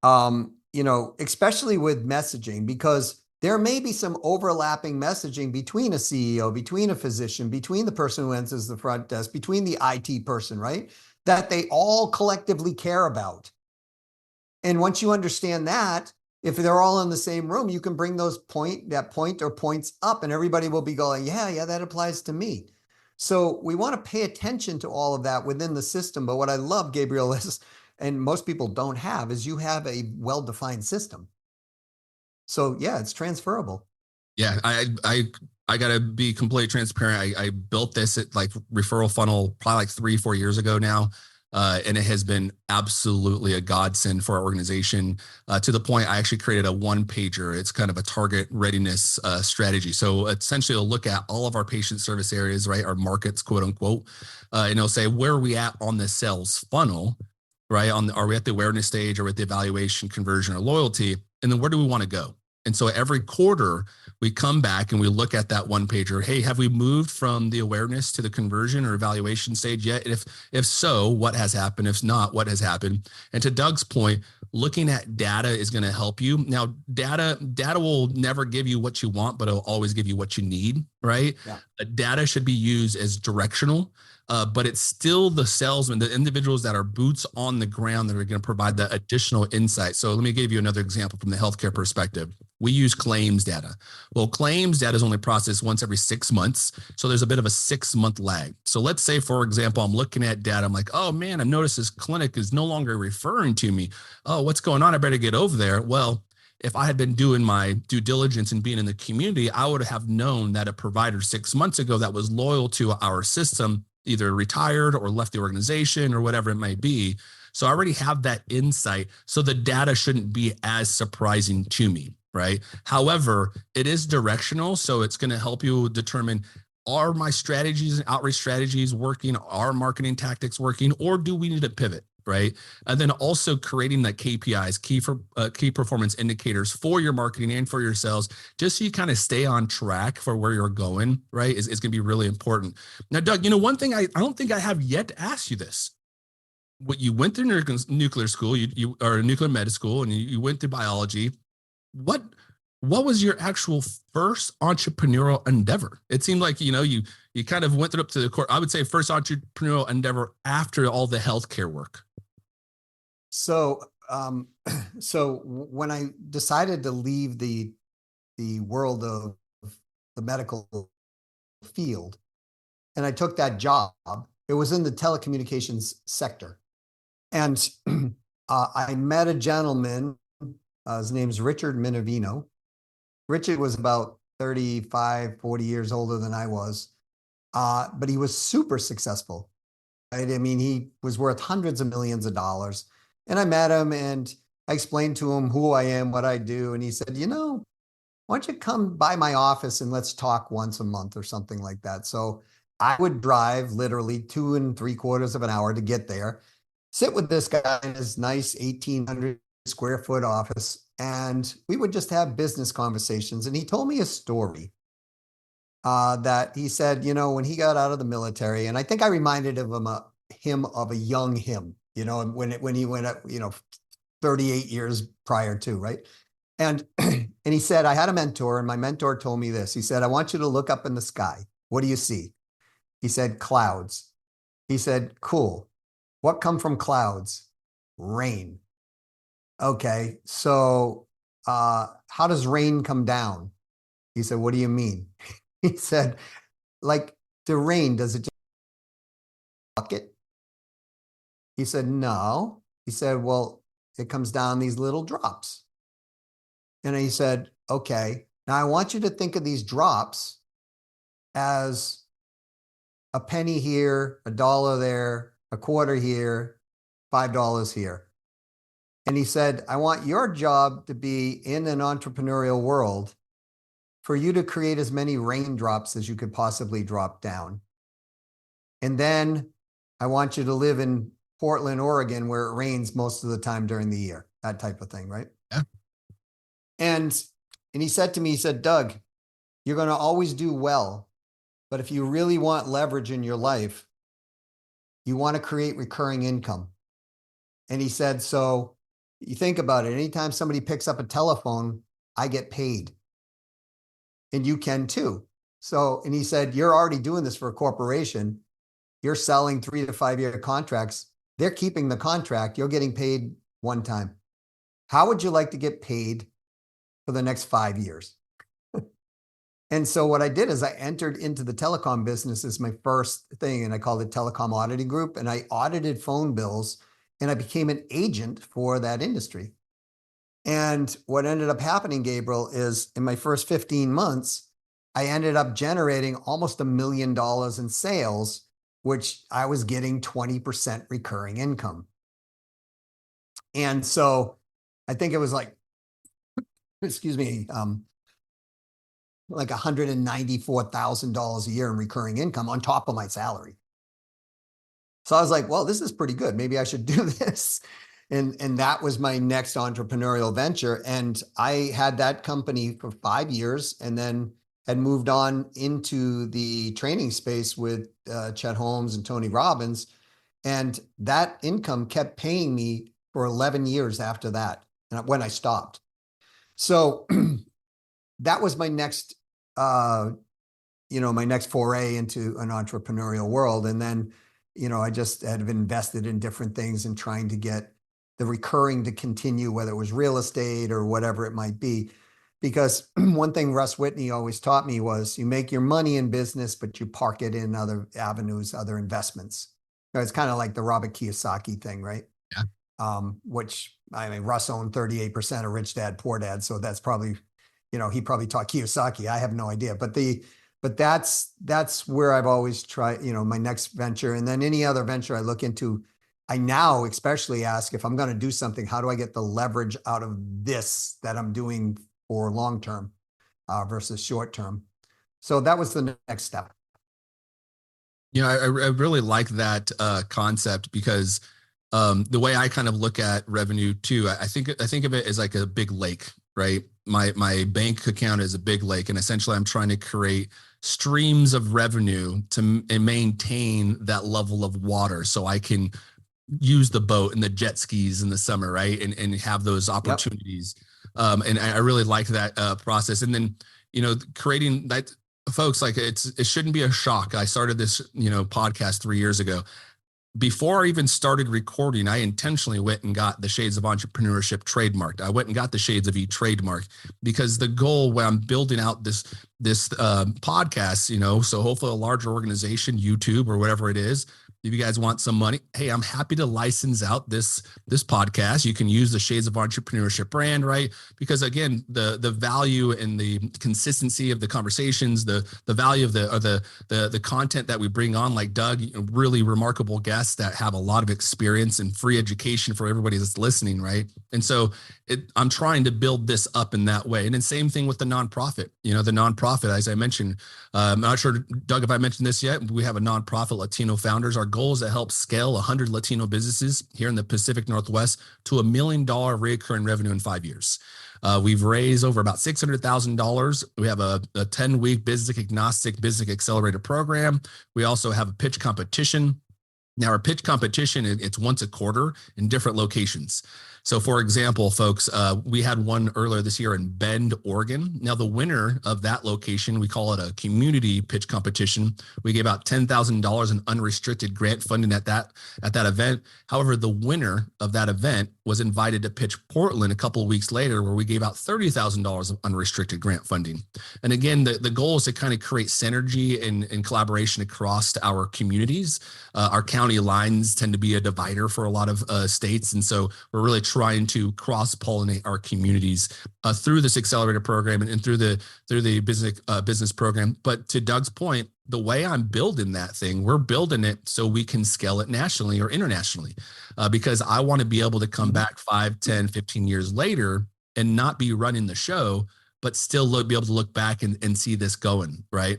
Speaker 2: especially with messaging, because there may be some overlapping messaging between a CEO, between a physician, between the person who enters the front desk, between the IT person, right? That they all collectively care about. And once you understand that, if they're all in the same room, you can bring that point or points up and everybody will be going, yeah, that applies to me. So we want to pay attention to all of that within the system. But what I love, Gabriel, is, and most people don't have, is you have a well-defined system. So yeah, it's transferable.
Speaker 3: Yeah, I got to be completely transparent. I built this at like referral funnel probably like 3-4 years ago now. And it has been absolutely a godsend for our organization, to the point I actually created a 1-pager. It's kind of a target readiness strategy. So essentially it'll look at all of our patient service areas, right? Our markets, quote unquote. And it'll say, where are we at on the sales funnel, right? Are we at the awareness stage or at the evaluation, conversion, or loyalty? And then where do we want to go? And so every quarter we come back and we look at that one pager. Hey, have we moved from the awareness to the conversion or evaluation stage yet? If so, what has happened? If not, what has happened? And to Doug's point, looking at data is going to help you. Now, data will never give you what you want, but it'll always give you what you need, right?
Speaker 2: Yeah.
Speaker 3: Data should be used as directional. But it's still the salesmen, the individuals that are boots on the ground that are going to provide that additional insight. So let me give you another example from the healthcare perspective. We use claims data. Well, claims data is only processed once every 6 months. So there's a bit of a 6-month lag. So let's say, for example, I'm looking at data. I'm like, oh man, I've noticed this clinic is no longer referring to me. Oh, what's going on? I better get over there. Well, if I had been doing my due diligence and being in the community, I would have known that a provider 6 months ago that was loyal to our system either retired or left the organization or whatever it might be. So I already have that insight. So the data shouldn't be as surprising to me, right? However, it is directional. So it's going to help you determine, are my strategies and outreach strategies working? Are marketing tactics working? Or do we need to pivot? Right. And then also creating that KPIs, key performance indicators for your marketing and for your sales, just so you kind of stay on track for where you're going. Right. Is going to be really important. Now, Doug, one thing I don't think I have yet to ask you this. What you went through nuclear school, you are nuclear med school, and you went through biology. What was your actual first entrepreneurial endeavor? It seemed like, you kind of went through up to the court. I would say first entrepreneurial endeavor after all the healthcare work.
Speaker 2: So when I decided to leave the world of the medical field, and I took that job, it was in the telecommunications sector. And I met a gentleman, his name's Richard Minervino. Richard was about 35, 40 years older than I was, but he was super successful. Right? I mean, he was worth hundreds of millions of dollars. And I met him and I explained to him who I am, what I do. And he said, why don't you come by my office and let's talk once a month or something like that. So I would drive literally 2 3/4 of an hour to get there, sit with this guy in his nice 1,800 square foot office, and we would just have business conversations. And he told me a story that he said, when he got out of the military, and I think I reminded him of a young him, when he went up, 38 years prior to, right? And he said, I had a mentor, and my mentor told me this. He said, I want you to look up in the sky. What do you see? He said, clouds. He said, cool. What come from clouds? Rain. Okay, so how does rain come down? He said, what do you mean? He said, like the rain, does it just bucket? He said, no. He said, well, it comes down these little drops. And he said, okay, now I want you to think of these drops as a penny here, $1 there, a quarter here, $5 here. And he said, I want your job to be in an entrepreneurial world for you to create as many raindrops as you could possibly drop down. And then I want you to live in Portland, Oregon, where it rains most of the time during the year, that type of thing, right?
Speaker 3: Yeah.
Speaker 2: And he said to me, he said, Doug, you're going to always do well, but if you really want leverage in your life, you want to create recurring income. And he said, so you think about it, anytime somebody picks up a telephone, I get paid. And you can too. So, and he said, you're already doing this for a corporation. You're selling 3 to 5 year contracts. They're keeping the contract. You're getting paid one time. How would you like to get paid for the next 5 years? And so what I did is I entered into the telecom business as my first thing, and I called it Telecom Auditing Group. And I audited phone bills, and I became an agent for that industry. And what ended up happening, Gabriel, is in my first 15 months, I ended up generating almost $1 million in sales, which I was getting 20% recurring income. And so I think it was like, excuse me, like $194,000 a year in recurring income on top of my salary. So I was like, well, this is pretty good. Maybe I should do this. And that was my next entrepreneurial venture. And I had that company for 5 years and then had moved on into the training space with Chet Holmes and Tony Robbins. And that income kept paying me for 11 years after that, and when I stopped. So that was my next, my next foray into an entrepreneurial world. And then, I just had invested in different things and trying to get the recurring to continue, whether it was real estate or whatever it might be. Because one thing Russ Whitney always taught me was you make your money in business, but you park it in other avenues, other investments. It's kind of like the Robert Kiyosaki thing, right?
Speaker 3: Yeah.
Speaker 2: Which, I mean, Russ owned 38% of Rich Dad, Poor Dad. So that's probably, he probably taught Kiyosaki. I have no idea. But that's where I've always tried, my next venture. And then any other venture I look into, I now especially ask, if I'm going to do something, how do I get the leverage out of this that I'm doing for long term versus short term? So that was the next step.
Speaker 3: I really like that concept because the way I kind of look at revenue too, I think of it as like a big lake, right? My bank account is a big lake, and essentially I'm trying to create streams of revenue to maintain that level of water so I can use the boat and the jet skis in the summer, right? And have those opportunities. Yep. And I really like that process. And then, creating that, folks, like it shouldn't be a shock. I started this, podcast 3 years ago. Before I even started recording, I intentionally went and got the Shades of Entrepreneurship trademarked. I went and got the Shades of E trademark because the goal when I'm building out this podcast, so hopefully a larger organization, YouTube or whatever it is, if you guys want some money, hey, I'm happy to license out this podcast. You can use the Shades of Entrepreneurship brand, right? Because again, the value and the consistency of the conversations, the value of the content that we bring on, like Doug, really remarkable guests that have a lot of experience and free education for everybody that's listening, right? And so I'm trying to build this up in that way. And then same thing with the nonprofit. The nonprofit, as I mentioned, I'm not sure, Doug, if I mentioned this yet, we have a nonprofit, Latino Founders. Our goal is to help scale 100 Latino businesses here in the Pacific Northwest to $1 million recurring revenue in 5 years. We've raised over about $600,000. We have a 10-week business agnostic business accelerator program. We also have a pitch competition. Now, our pitch competition, it's once a quarter in different locations. So, for example, folks, we had one earlier this year in Bend, Oregon. Now, the winner of that location, we call it a community pitch competition. We gave out $10,000 in unrestricted grant funding at that event. However, the winner of that event was invited to pitch Portland a couple of weeks later, where we gave out $30,000 of unrestricted grant funding. And again, the goal is to kind of create synergy and collaboration across our communities. Our county lines tend to be a divider for a lot of states, and so we're really trying to cross-pollinate our communities through this accelerator program and through the business program. But to Doug's point, the way I'm building that thing, we're building it so we can scale it nationally or internationally, because I want to be able to come back 5, 10, 15 years later and not be running the show, but still be able to look back and see this going, right?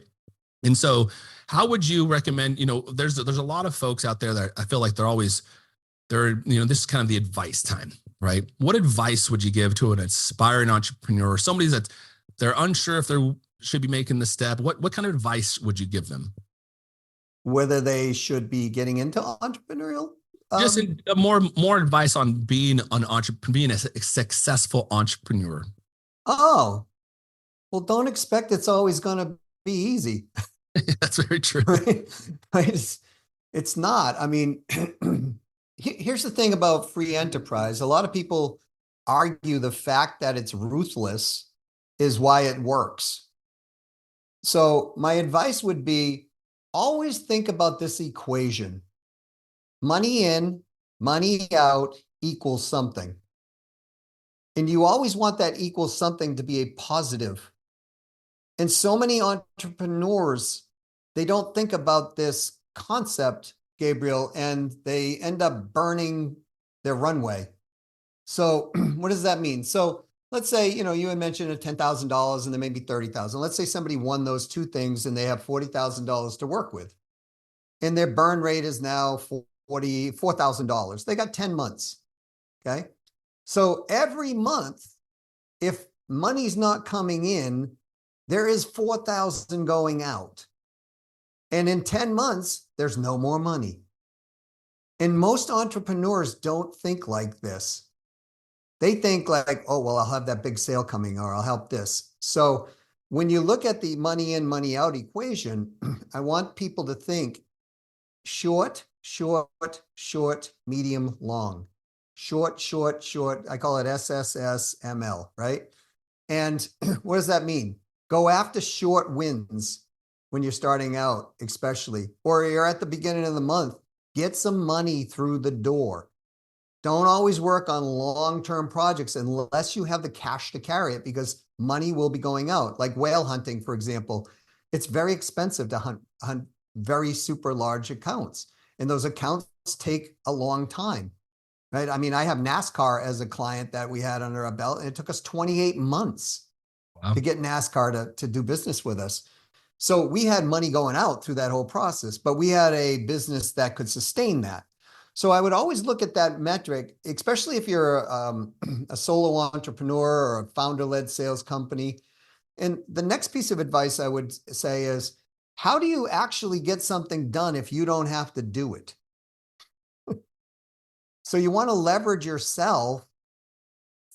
Speaker 3: And so how would you recommend, there's a lot of folks out there that I feel like this is kind of the advice time, right? What advice would you give to an aspiring entrepreneur, somebody that they're unsure if they should be making the step? What kind of advice would you give them?
Speaker 2: Whether they should be getting into entrepreneurial?
Speaker 3: Just more advice on being a successful entrepreneur.
Speaker 2: Oh, well, don't expect it's always going to be easy.
Speaker 3: That's very true.
Speaker 2: Right? It's not. I mean, here's the thing about free enterprise. A lot of people argue the fact that it's ruthless is why it works. So my advice would be always think about this equation. Money in, money out equals something. And you always want that equals something to be a positive. And so many entrepreneurs, they don't think about this concept, Gabriel, and they end up burning their runway. So what does that mean? So let's say, you had mentioned a $10,000 and then maybe $30,000. Let's say somebody won those two things and they have $40,000 to work with. And their burn rate is now $44,000. They got 10 months. Okay. So every month, if money's not coming in, there is 4,000 going out. And in 10 months, there's no more money. And most entrepreneurs don't think like this. They think like, oh, well, I'll have that big sale coming, or I'll help this. So when you look at the money in, money out equation, I want people to think short, short, short, medium, long. Short, short, short. I call it SSSML, right? And what does that mean? Go after short wins when you're starting out, especially, or you're at the beginning of the month. Get some money through the door. Don't always work on long-term projects unless you have the cash to carry it, because money will be going out. Like whale hunting, for example, it's very expensive to hunt very super large accounts. And those accounts take a long time, right? I mean, I have NASCAR as a client that we had under our belt, and it took us 28 months to get NASCAR to do business with us. So we had money going out through that whole process, but we had a business that could sustain that. So I would always look at that metric, especially if you're a solo entrepreneur or a founder-led sales company. And the next piece of advice I would say is, how do you actually get something done if you don't have to do it? So you want to leverage yourself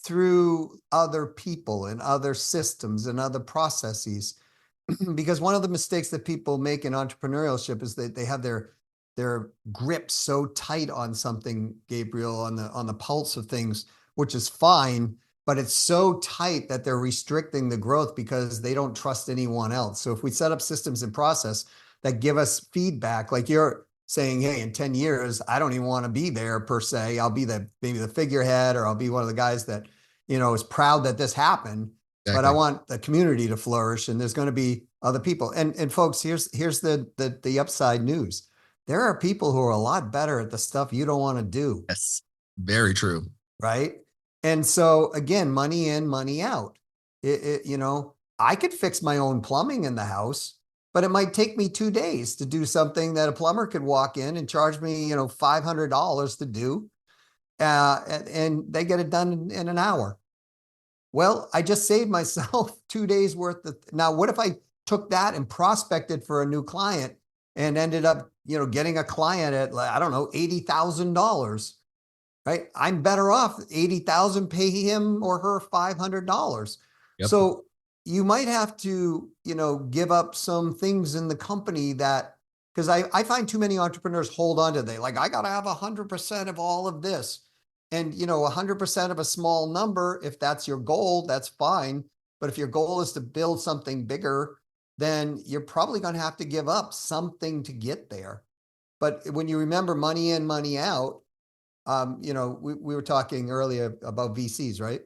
Speaker 2: through other people and other systems and other processes. Because one of the mistakes that people make in entrepreneurship is that they have their grip so tight on something, Gabriel, on the pulse of things, which is fine, but it's so tight that they're restricting the growth because they don't trust anyone else. So if we set up systems and process that give us feedback, like you're saying, hey, in 10 years, I don't even want to be there per se. I'll be maybe the figurehead, or I'll be one of the guys that, is proud that this happened. Exactly. But I want the community to flourish, and there's going to be other people. And folks, here's the upside news. There are people who are a lot better at the stuff you don't want to do.
Speaker 3: Yes, very true.
Speaker 2: Right. And so again, money in, money out. I could fix my own plumbing in the house, but it might take me 2 days to do something that a plumber could walk in and charge me, $500 to do. And they get it done in an hour. Well, I just saved myself 2 days worth of. Now, what if I took that and prospected for a new client and ended up, getting a client at, I don't know, $80,000, right? I'm better off 80,000, pay him or her $500. Yep. So you might have to, give up some things in the company that, because I find too many entrepreneurs hold on to I got to have 100% of all of this. And, 100% of a small number, if that's your goal, that's fine. But if your goal is to build something bigger, then you're probably going to have to give up something to get there. But when you remember money in, money out, we were talking earlier about VCs, right?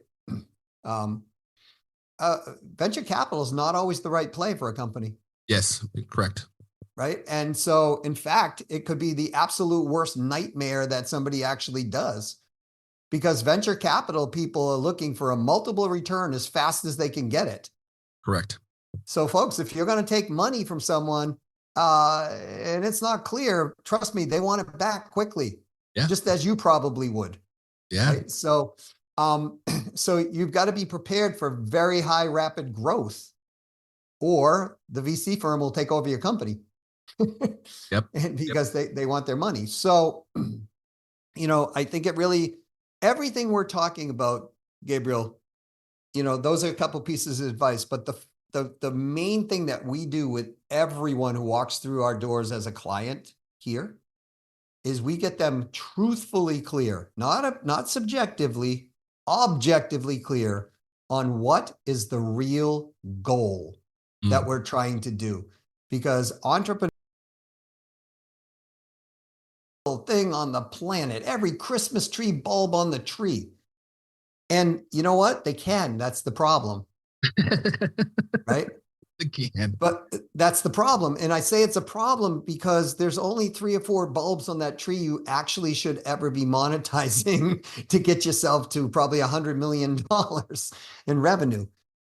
Speaker 2: Venture capital is not always the right play for a company.
Speaker 3: Yes, correct.
Speaker 2: Right. And so, in fact, it could be the absolute worst nightmare that somebody actually does, because venture capital people are looking for a multiple return as fast as they can get it.
Speaker 3: Correct.
Speaker 2: So folks, if you're going to take money from someone and it's not clear, trust me, they want it back quickly. Yeah. Just as you probably would.
Speaker 3: Yeah.
Speaker 2: Right? So, so you've got to be prepared for very high, rapid growth, or the VC firm will take over your company.
Speaker 3: Yep.
Speaker 2: And because they want their money. So, I think everything we're talking about, Gabriel, those are a couple pieces of advice, but the main thing that we do with everyone who walks through our doors as a client here is we get them truthfully clear, not subjectively, objectively clear on what is the real goal that we're trying to do. Because entrepreneur thing on the planet, every Christmas tree bulb on the tree. And you know what? They can. That's the problem. Right?
Speaker 3: They can.
Speaker 2: But that's the problem. And I say it's a problem because there's only 3 or 4 bulbs on that tree you actually should ever be monetizing to get yourself to probably $100 million in revenue.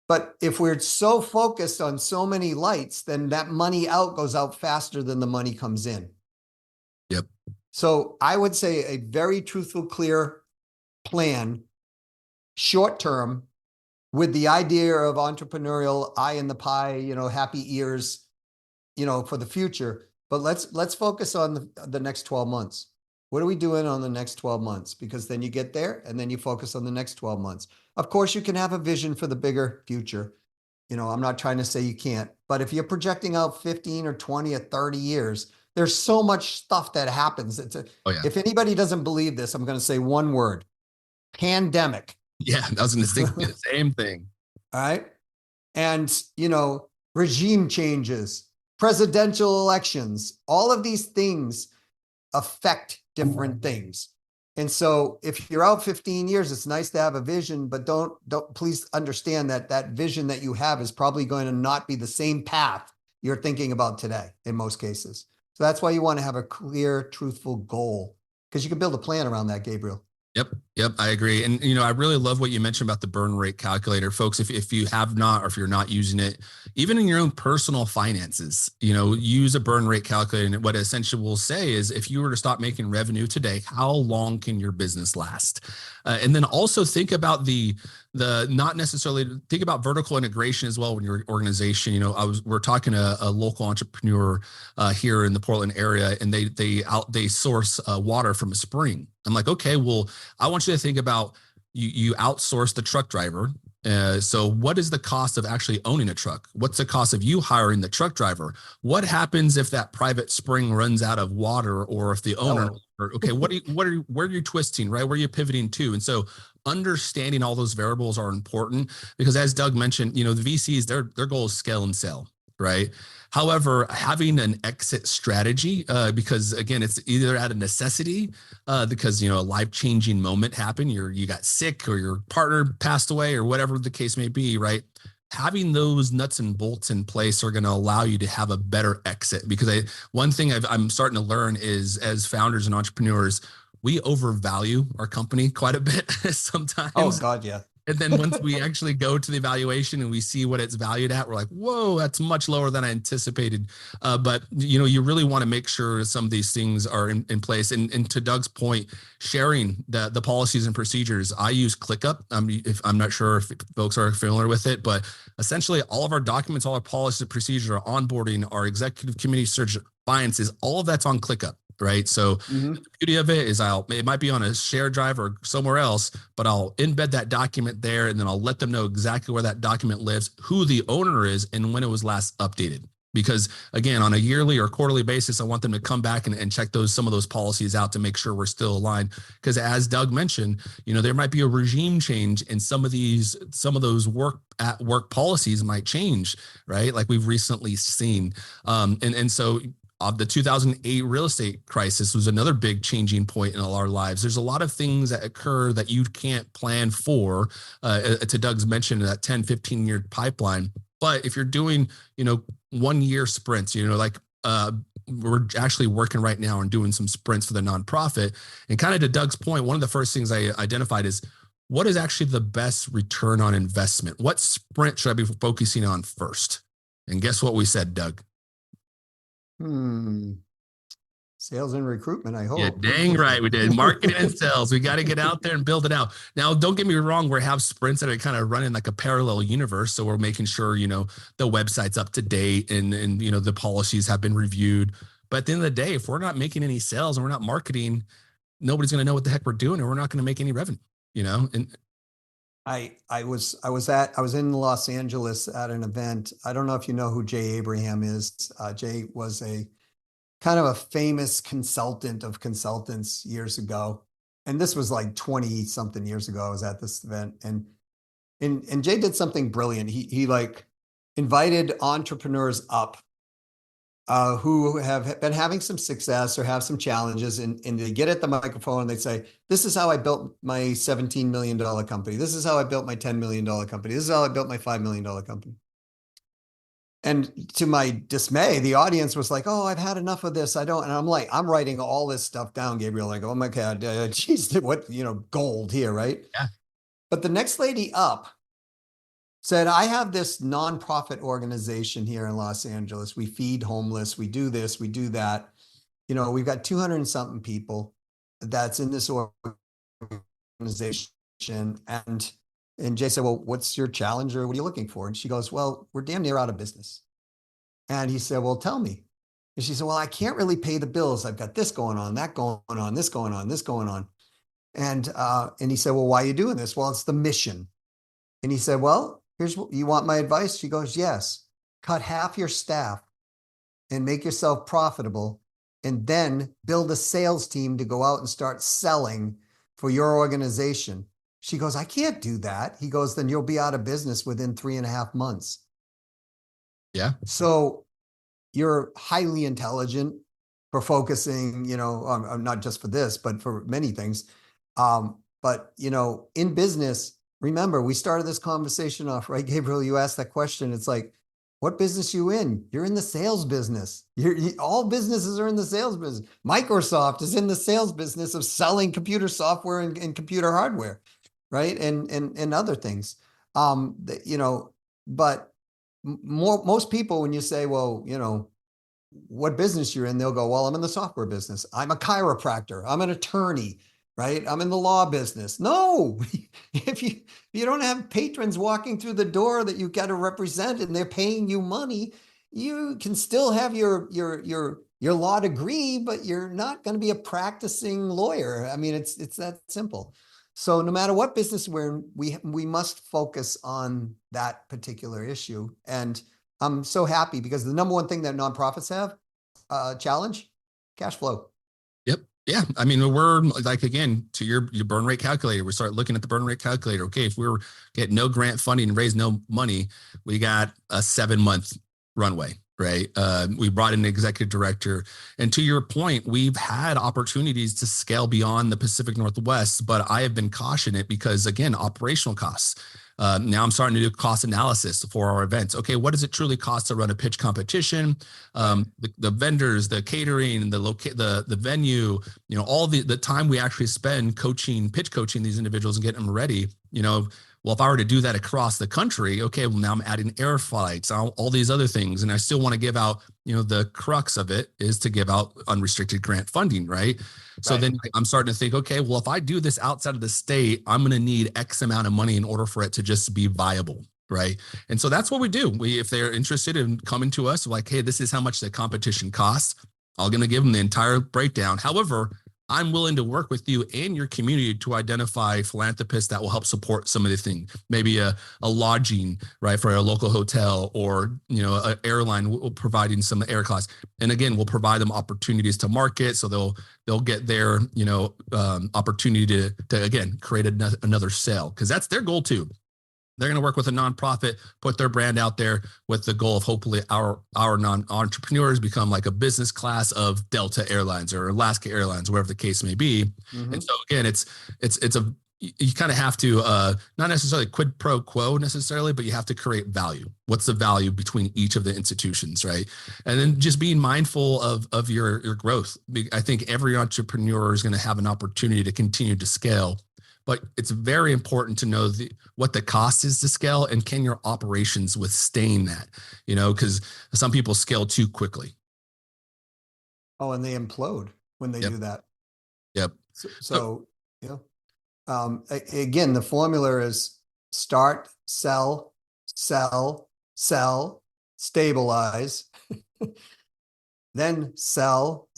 Speaker 2: But if we're so focused on so many lights, then that money out goes out faster than the money comes in.
Speaker 3: Yep.
Speaker 2: So I would say a very truthful, clear plan short term with the idea of entrepreneurial eye in the pie, happy ears, for the future. But let's focus on the next 12 months. What are we doing on the next 12 months? Because then you get there and then you focus on the next 12 months. Of course, you can have a vision for the bigger future. I'm not trying to say you can't, but if you're projecting out 15 or 20 or 30 years, there's so much stuff that happens. If anybody doesn't believe this, I'm going to say one word: pandemic.
Speaker 3: Yeah, I was going to think the same thing.
Speaker 2: All right. And, regime changes, presidential elections, all of these things affect different things. And so if you're out 15 years, it's nice to have a vision, but don't please understand that vision that you have is probably going to not be the same path you're thinking about today in most cases. So that's why you want to have a clear, truthful goal, because you can build a plan around that, Gabriel.
Speaker 3: Yep. I agree. And, I really love what you mentioned about the burn rate calculator. Folks, if you have not, or if you're not using it, even in your own personal finances, use a burn rate calculator. And what it essentially will say is, if you were to stop making revenue today, how long can your business last? And then also think about not necessarily think about vertical integration as well when your organization. We're talking to a local entrepreneur here in the Portland area, and they source water from a spring. I'm like, okay, well, I want you to think about you outsource the truck driver. So what is the cost of actually owning a truck? What's the cost of you hiring the truck driver? What happens if that private spring runs out of water, or if the owner, where are you twisting, right? Where are you pivoting to? And so understanding all those variables are important, because as Doug mentioned, the VCs, their goal is scale and sell, right? However, having an exit strategy, because again, it's either out of necessity, because a life-changing moment happened, you got sick, or your partner passed away, or whatever the case may be, right? Having those nuts and bolts in place are going to allow you to have a better exit. Because one thing I'm starting to learn is, as founders and entrepreneurs, we overvalue our company quite a bit sometimes.
Speaker 2: Oh God, yeah.
Speaker 3: And then once we actually go to the evaluation and we see what it's valued at, we're like, whoa, that's much lower than I anticipated. But you really want to make sure some of these things are in place. And to Doug's point, sharing the policies and procedures. I use ClickUp. I'm not sure if folks are familiar with it, but essentially all of our documents, all our policies and procedures, our onboarding, our executive committee search, finances, all of that's on ClickUp. Right. So the beauty of it is it might be on a shared drive or somewhere else, but I'll embed that document there, and then I'll let them know exactly where that document lives, who the owner is, and when it was last updated. Because again, on a yearly or quarterly basis, I want them to come back and check some of those policies out to make sure we're still aligned. Because as Doug mentioned, there might be a regime change, and some of those work policies might change, right? Like we've recently seen. And so the 2008 real estate crisis was another big changing point in all our lives. There's a lot of things that occur that you can't plan for, to Doug's mention, that 10, 15-year pipeline. But if you're doing, 1 year sprints, we're actually working right now and doing some sprints for the nonprofit. And kind of to Doug's point, one of the first things I identified is, what is actually the best return on investment? What sprint should I be focusing on first? And guess what we said, Doug?
Speaker 2: Sales and recruitment, I hope.
Speaker 3: Yeah, dang right we did. Marketing and sales. We got to get out there and build it out. Now, don't get me wrong. We have sprints that are kind of running like a parallel universe. So we're making sure, the website's up to date and the policies have been reviewed. But at the end of the day, if we're not making any sales and we're not marketing, nobody's going to know what the heck we're doing, and we're not going to make any revenue, And
Speaker 2: I was in Los Angeles at an event. I don't know if you know who Jay Abraham is. Jay was a kind of a famous consultant of consultants years ago. And this was like 20 something years ago. I was at this event, and Jay did something brilliant. He like invited entrepreneurs up who have been having some success or have some challenges, and they get at the microphone and they say, this is how I built my $17 million company. This is how I built my $10 million company. This is how I built my $5 million company. And to my dismay, the audience was like, oh, I've had enough of this. And I'm writing all this stuff down, Gabriel. Like, oh my God, geez, what, gold here, right?
Speaker 3: Yeah.
Speaker 2: But the next lady up said, I have this nonprofit organization here in Los Angeles. We feed homeless. We do this, we do that. We've got 200 and something people that's in this organization. And Jay said, well, what's your challenge or what are you looking for? And she goes, well, we're damn near out of business. And he said, well, tell me. And she said, well, I can't really pay the bills. I've got this going on, that going on, this going on, this going on. And he said, well, why are you doing this? Well, it's the mission. And he said, well, here's what you want my advice. She goes, yes, cut half your staff and make yourself profitable, and then build a sales team to go out and start selling for your organization. She goes, I can't do that. He goes, then you'll be out of business within 3.5 months.
Speaker 3: Yeah.
Speaker 2: So you're highly intelligent for focusing, not just for this, but for many things. But, in business, remember, we started this conversation off, right, Gabriel? You asked that question. It's like, what business you in? You're in the sales business. All businesses are in the sales business. Microsoft is in the sales business of selling computer software and computer hardware, right? And other things. But most people, when you say, well, what business you're in, they'll go, well, I'm in the software business. I'm a chiropractor. I'm an attorney, right? I'm in the law business. No, if you don't have patrons walking through the door that you got to represent and they're paying you money, you can still have your law degree, but you're not going to be a practicing lawyer. I mean, it's that simple. So no matter what business we're in, we must focus on that particular issue. And I'm so happy because the number one thing that nonprofits have, challenge, cash flow.
Speaker 3: Yep. Yeah. I mean, we're like, again, to your burn rate calculator, we start looking at the burn rate calculator. Okay. If we're getting no grant funding and raise no money, we got a 7-month runway, right? We brought in an executive director. And to your point, we've had opportunities to scale beyond the Pacific Northwest, but I have been cautioned because, again, operational costs. Now I'm starting to do cost analysis for our events. Okay, what does it truly cost to run a pitch competition? The vendors, the catering, the venue, all the time we actually spend pitch coaching these individuals and getting them ready. Well, if I were to do that across the country, okay, well, now I'm adding air flights, all these other things. And I still want to give out, the crux of it is to give out unrestricted grant funding, right? So then I'm starting to think, okay, well, if I do this outside of the state, I'm going to need X amount of money in order for it to just be viable, right? And so that's what we do. If they're interested in coming to us, like, hey, this is how much the competition costs, I'm going to give them the entire breakdown. However, I'm willing to work with you and your community to identify philanthropists that will help support some of the things, maybe a lodging, right, for a local hotel, or, an airline providing some air costs. And again, we'll provide them opportunities to market. So they'll get their, opportunity to again, create another sale, because that's their goal too. They're going to work with a nonprofit, put their brand out there with the goal of hopefully our non-entrepreneurs become like a business class of Delta Airlines or Alaska Airlines, wherever the case may be. Mm-hmm. And so again, you kind of have to not necessarily quid pro quo necessarily, but you have to create value. What's the value between each of the institutions, right? And then just being mindful of your growth. I think every entrepreneur is going to have an opportunity to continue to scale. But it's very important to know what the cost is to scale, and can your operations withstand that, because some people scale too quickly.
Speaker 2: Oh, and they implode when they do that.
Speaker 3: Yep.
Speaker 2: So again, the formula is start, sell, stabilize, then sell,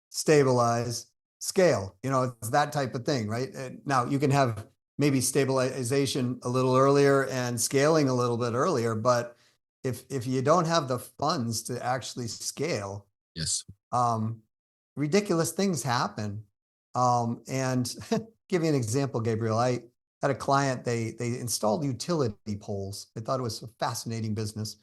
Speaker 2: stabilize, scale. It's that type of thing, right? Now you can have maybe stabilization a little earlier and scaling a little bit earlier, but if you don't have the funds to actually scale,
Speaker 3: yes,
Speaker 2: ridiculous things happen. And give you an example, Gabriel. I had a client, they installed utility poles. I thought it was a fascinating business.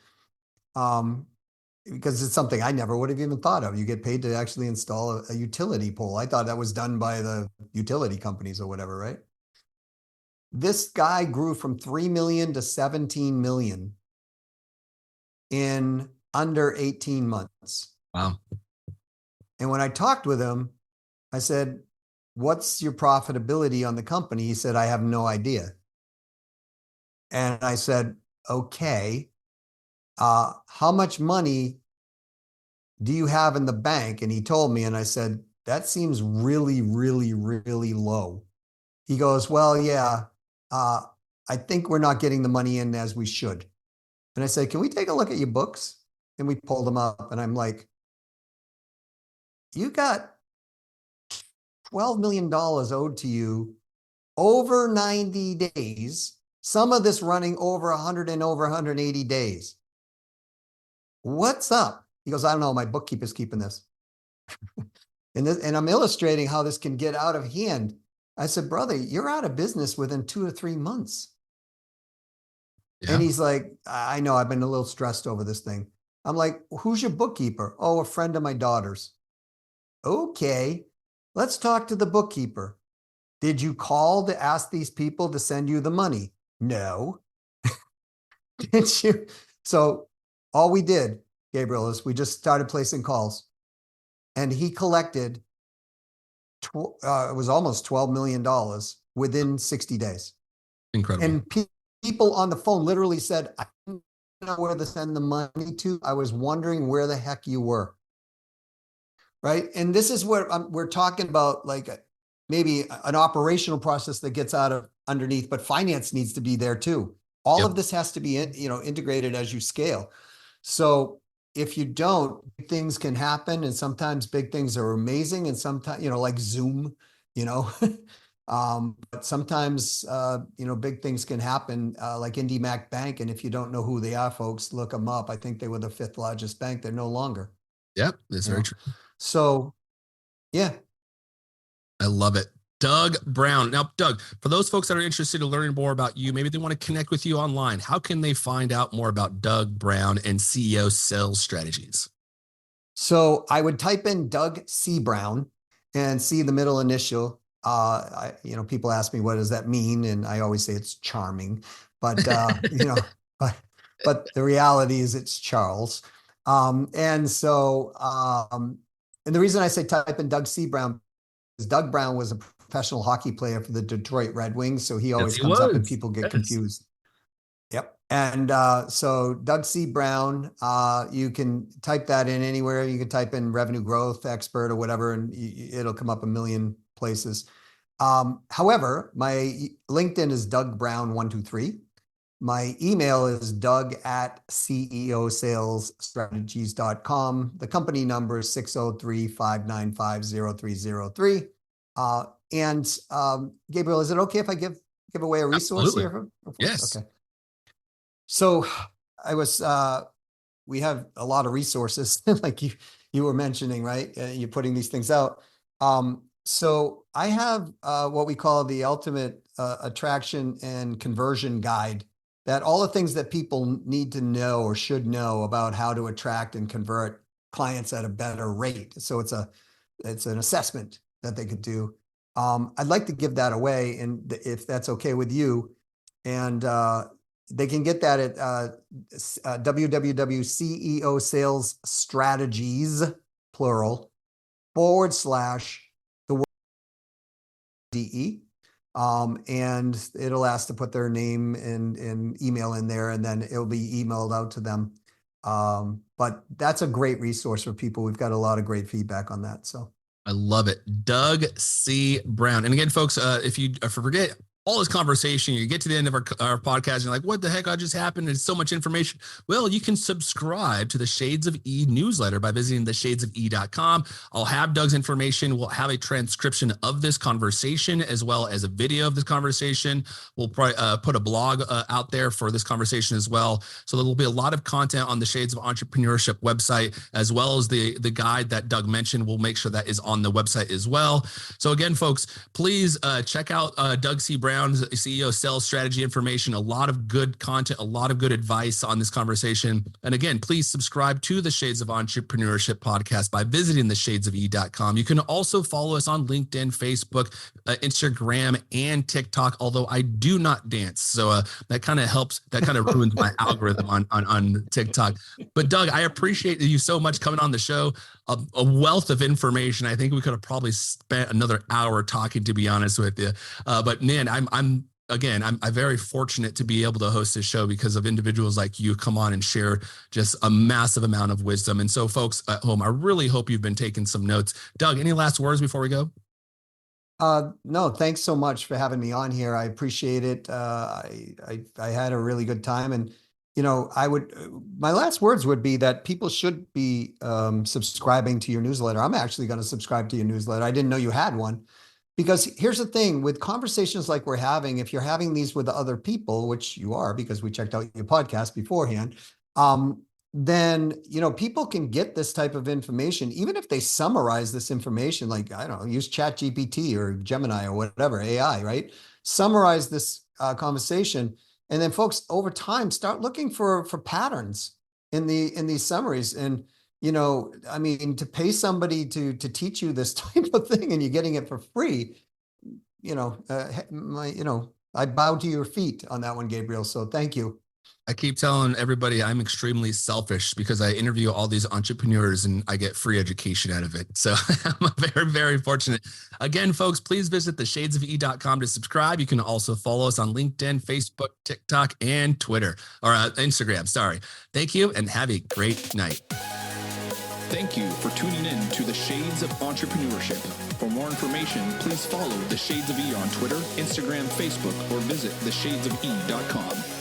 Speaker 2: Because it's something I never would have even thought of. You get paid to actually install a utility pole. I thought that was done by the utility companies or whatever, right? This guy grew from 3 million to 17 million in under 18 months.
Speaker 3: Wow.
Speaker 2: And when I talked with him, I said, what's your profitability on the company? He said, I have no idea. And I said, okay. How much money do you have in the bank? And he told me, and I said, that seems really, really, really low. He goes, well, yeah, I think we're not getting the money in as we should. And I said, can we take a look at your books? And we pulled them up, and I'm like, you got $12 million owed to you over 90 days, some of this running over 100 and over 180 days. What's up? He goes, I don't know. My bookkeeper's keeping this. And I'm illustrating how this can get out of hand. I said, brother, you're out of business within 2 or 3 months. Yeah. And he's like, I know, I've been a little stressed over this thing. I'm like, who's your bookkeeper? Oh, a friend of my daughter's. Okay, let's talk to the bookkeeper. Did you call to ask these people to send you the money? No. Did you? So all we did, Gabriel, is we just started placing calls, and he collected, it was almost $12 million within 60 days.
Speaker 3: Incredible.
Speaker 2: And people on the phone literally said, I didn't know where to send the money to. I was wondering where the heck you were. Right. And this is what we're talking about, like maybe an operational process that gets out of underneath, but finance needs to be there too. All of this has to be, integrated as you scale. So if you don't, things can happen, and sometimes big things are amazing, and sometimes, like Zoom, but sometimes, big things can happen, like IndyMac Bank. And if you don't know who they are, folks, look them up. I think they were the 5th largest bank. They're no longer.
Speaker 3: Yep. That's very true.
Speaker 2: So, yeah.
Speaker 3: I love it. Doug Brown. Now, Doug, for those folks that are interested in learning more about you, maybe they want to connect with you online. How can they find out more about Doug Brown and CEO Sales Strategies?
Speaker 2: So I would type in Doug C. Brown and see the middle initial. People ask me, what does that mean? And I always say it's charming, but, but the reality is it's Charles. And the reason I say type in Doug C. Brown is Doug Brown was a professional hockey player for the Detroit Red Wings. So he always comes up and people get confused. Yep. And so Doug C. Brown, you can type that in anywhere. You can type in revenue growth expert or whatever, and it'll come up a million places. However, my LinkedIn is Doug Brown 123. My email is doug@ceosalesstrategies.com. The company number is 603-595-0303. And Gabriel, is it okay if I give away a resource here?
Speaker 3: Yes.
Speaker 2: Okay. So we have a lot of resources like you were mentioning, right? You're putting these things out. So I have what we call the ultimate attraction and conversion guide, that all the things that people need to know or should know about how to attract and convert clients at a better rate. So it's an assessment that they could do. I'd like to give that away, and if that's okay with you, and they can get that at www.ceosalesstrategies, plural, /DE. And it'll ask to put their name and email in there, and then it'll be emailed out to them. But that's a great resource for people. We've got a lot of great feedback on that. So
Speaker 3: I love it. Doug C. Brown. And again, folks, if you forget all this conversation, you get to the end of our podcast and you're like, what the heck just happened? There's so much information. Well, you can subscribe to the Shades of E newsletter by visiting theshadesofE.com. I'll have Doug's information. We'll have a transcription of this conversation as well as a video of this conversation. We'll probably put a blog out there for this conversation as well. So there will be a lot of content on the Shades of Entrepreneurship website, as well as the guide that Doug mentioned. We'll make sure that is on the website as well. So again, folks, please check out Doug C. Brown's CEO Sales Strategy information. A lot of good content, a lot of good advice on this conversation. And again, please subscribe to the Shades of Entrepreneurship podcast by visiting theshadesofE.com. You can also follow us on LinkedIn, Facebook, Instagram, and TikTok, although I do not dance. So that kind of helps. That kind of ruins my algorithm on TikTok. But Doug, I appreciate you so much coming on the show. A wealth of information. I think we could have probably spent another hour talking, to be honest with you. But man, I'm again, I'm very fortunate to be able to host this show because of individuals like you come on and share just a massive amount of wisdom. And so folks at home, I really hope you've been taking some notes. Doug, any last words before we go?
Speaker 2: No, thanks so much for having me on here. I appreciate it. I had a really good time, and my last words would be that people should be subscribing to your newsletter. I'm actually going to subscribe to your newsletter. I didn't know you had one, because here's the thing with conversations like we're having. If you're having these with other people, which you are, because we checked out your podcast beforehand, then people can get this type of information, even if they summarize this information, like, I don't know, use ChatGPT or Gemini or whatever, AI, right? Summarize this conversation, and then folks over time start looking for patterns in these summaries. And I mean, to pay somebody to teach you this type of thing, and you're getting it for free, I bow to your feet on that one, Gabriel. So thank you.
Speaker 3: I keep telling everybody I'm extremely selfish because I interview all these entrepreneurs and I get free education out of it. So I'm very, very fortunate. Again, folks, please visit theshadesofE.com to subscribe. You can also follow us on LinkedIn, Facebook, TikTok, and Twitter, or Instagram. Sorry. Thank you and have a great night.
Speaker 1: Thank you for tuning in to the Shades of Entrepreneurship. For more information, please follow the Shades of E on Twitter, Instagram, Facebook, or visit theshadesofE.com.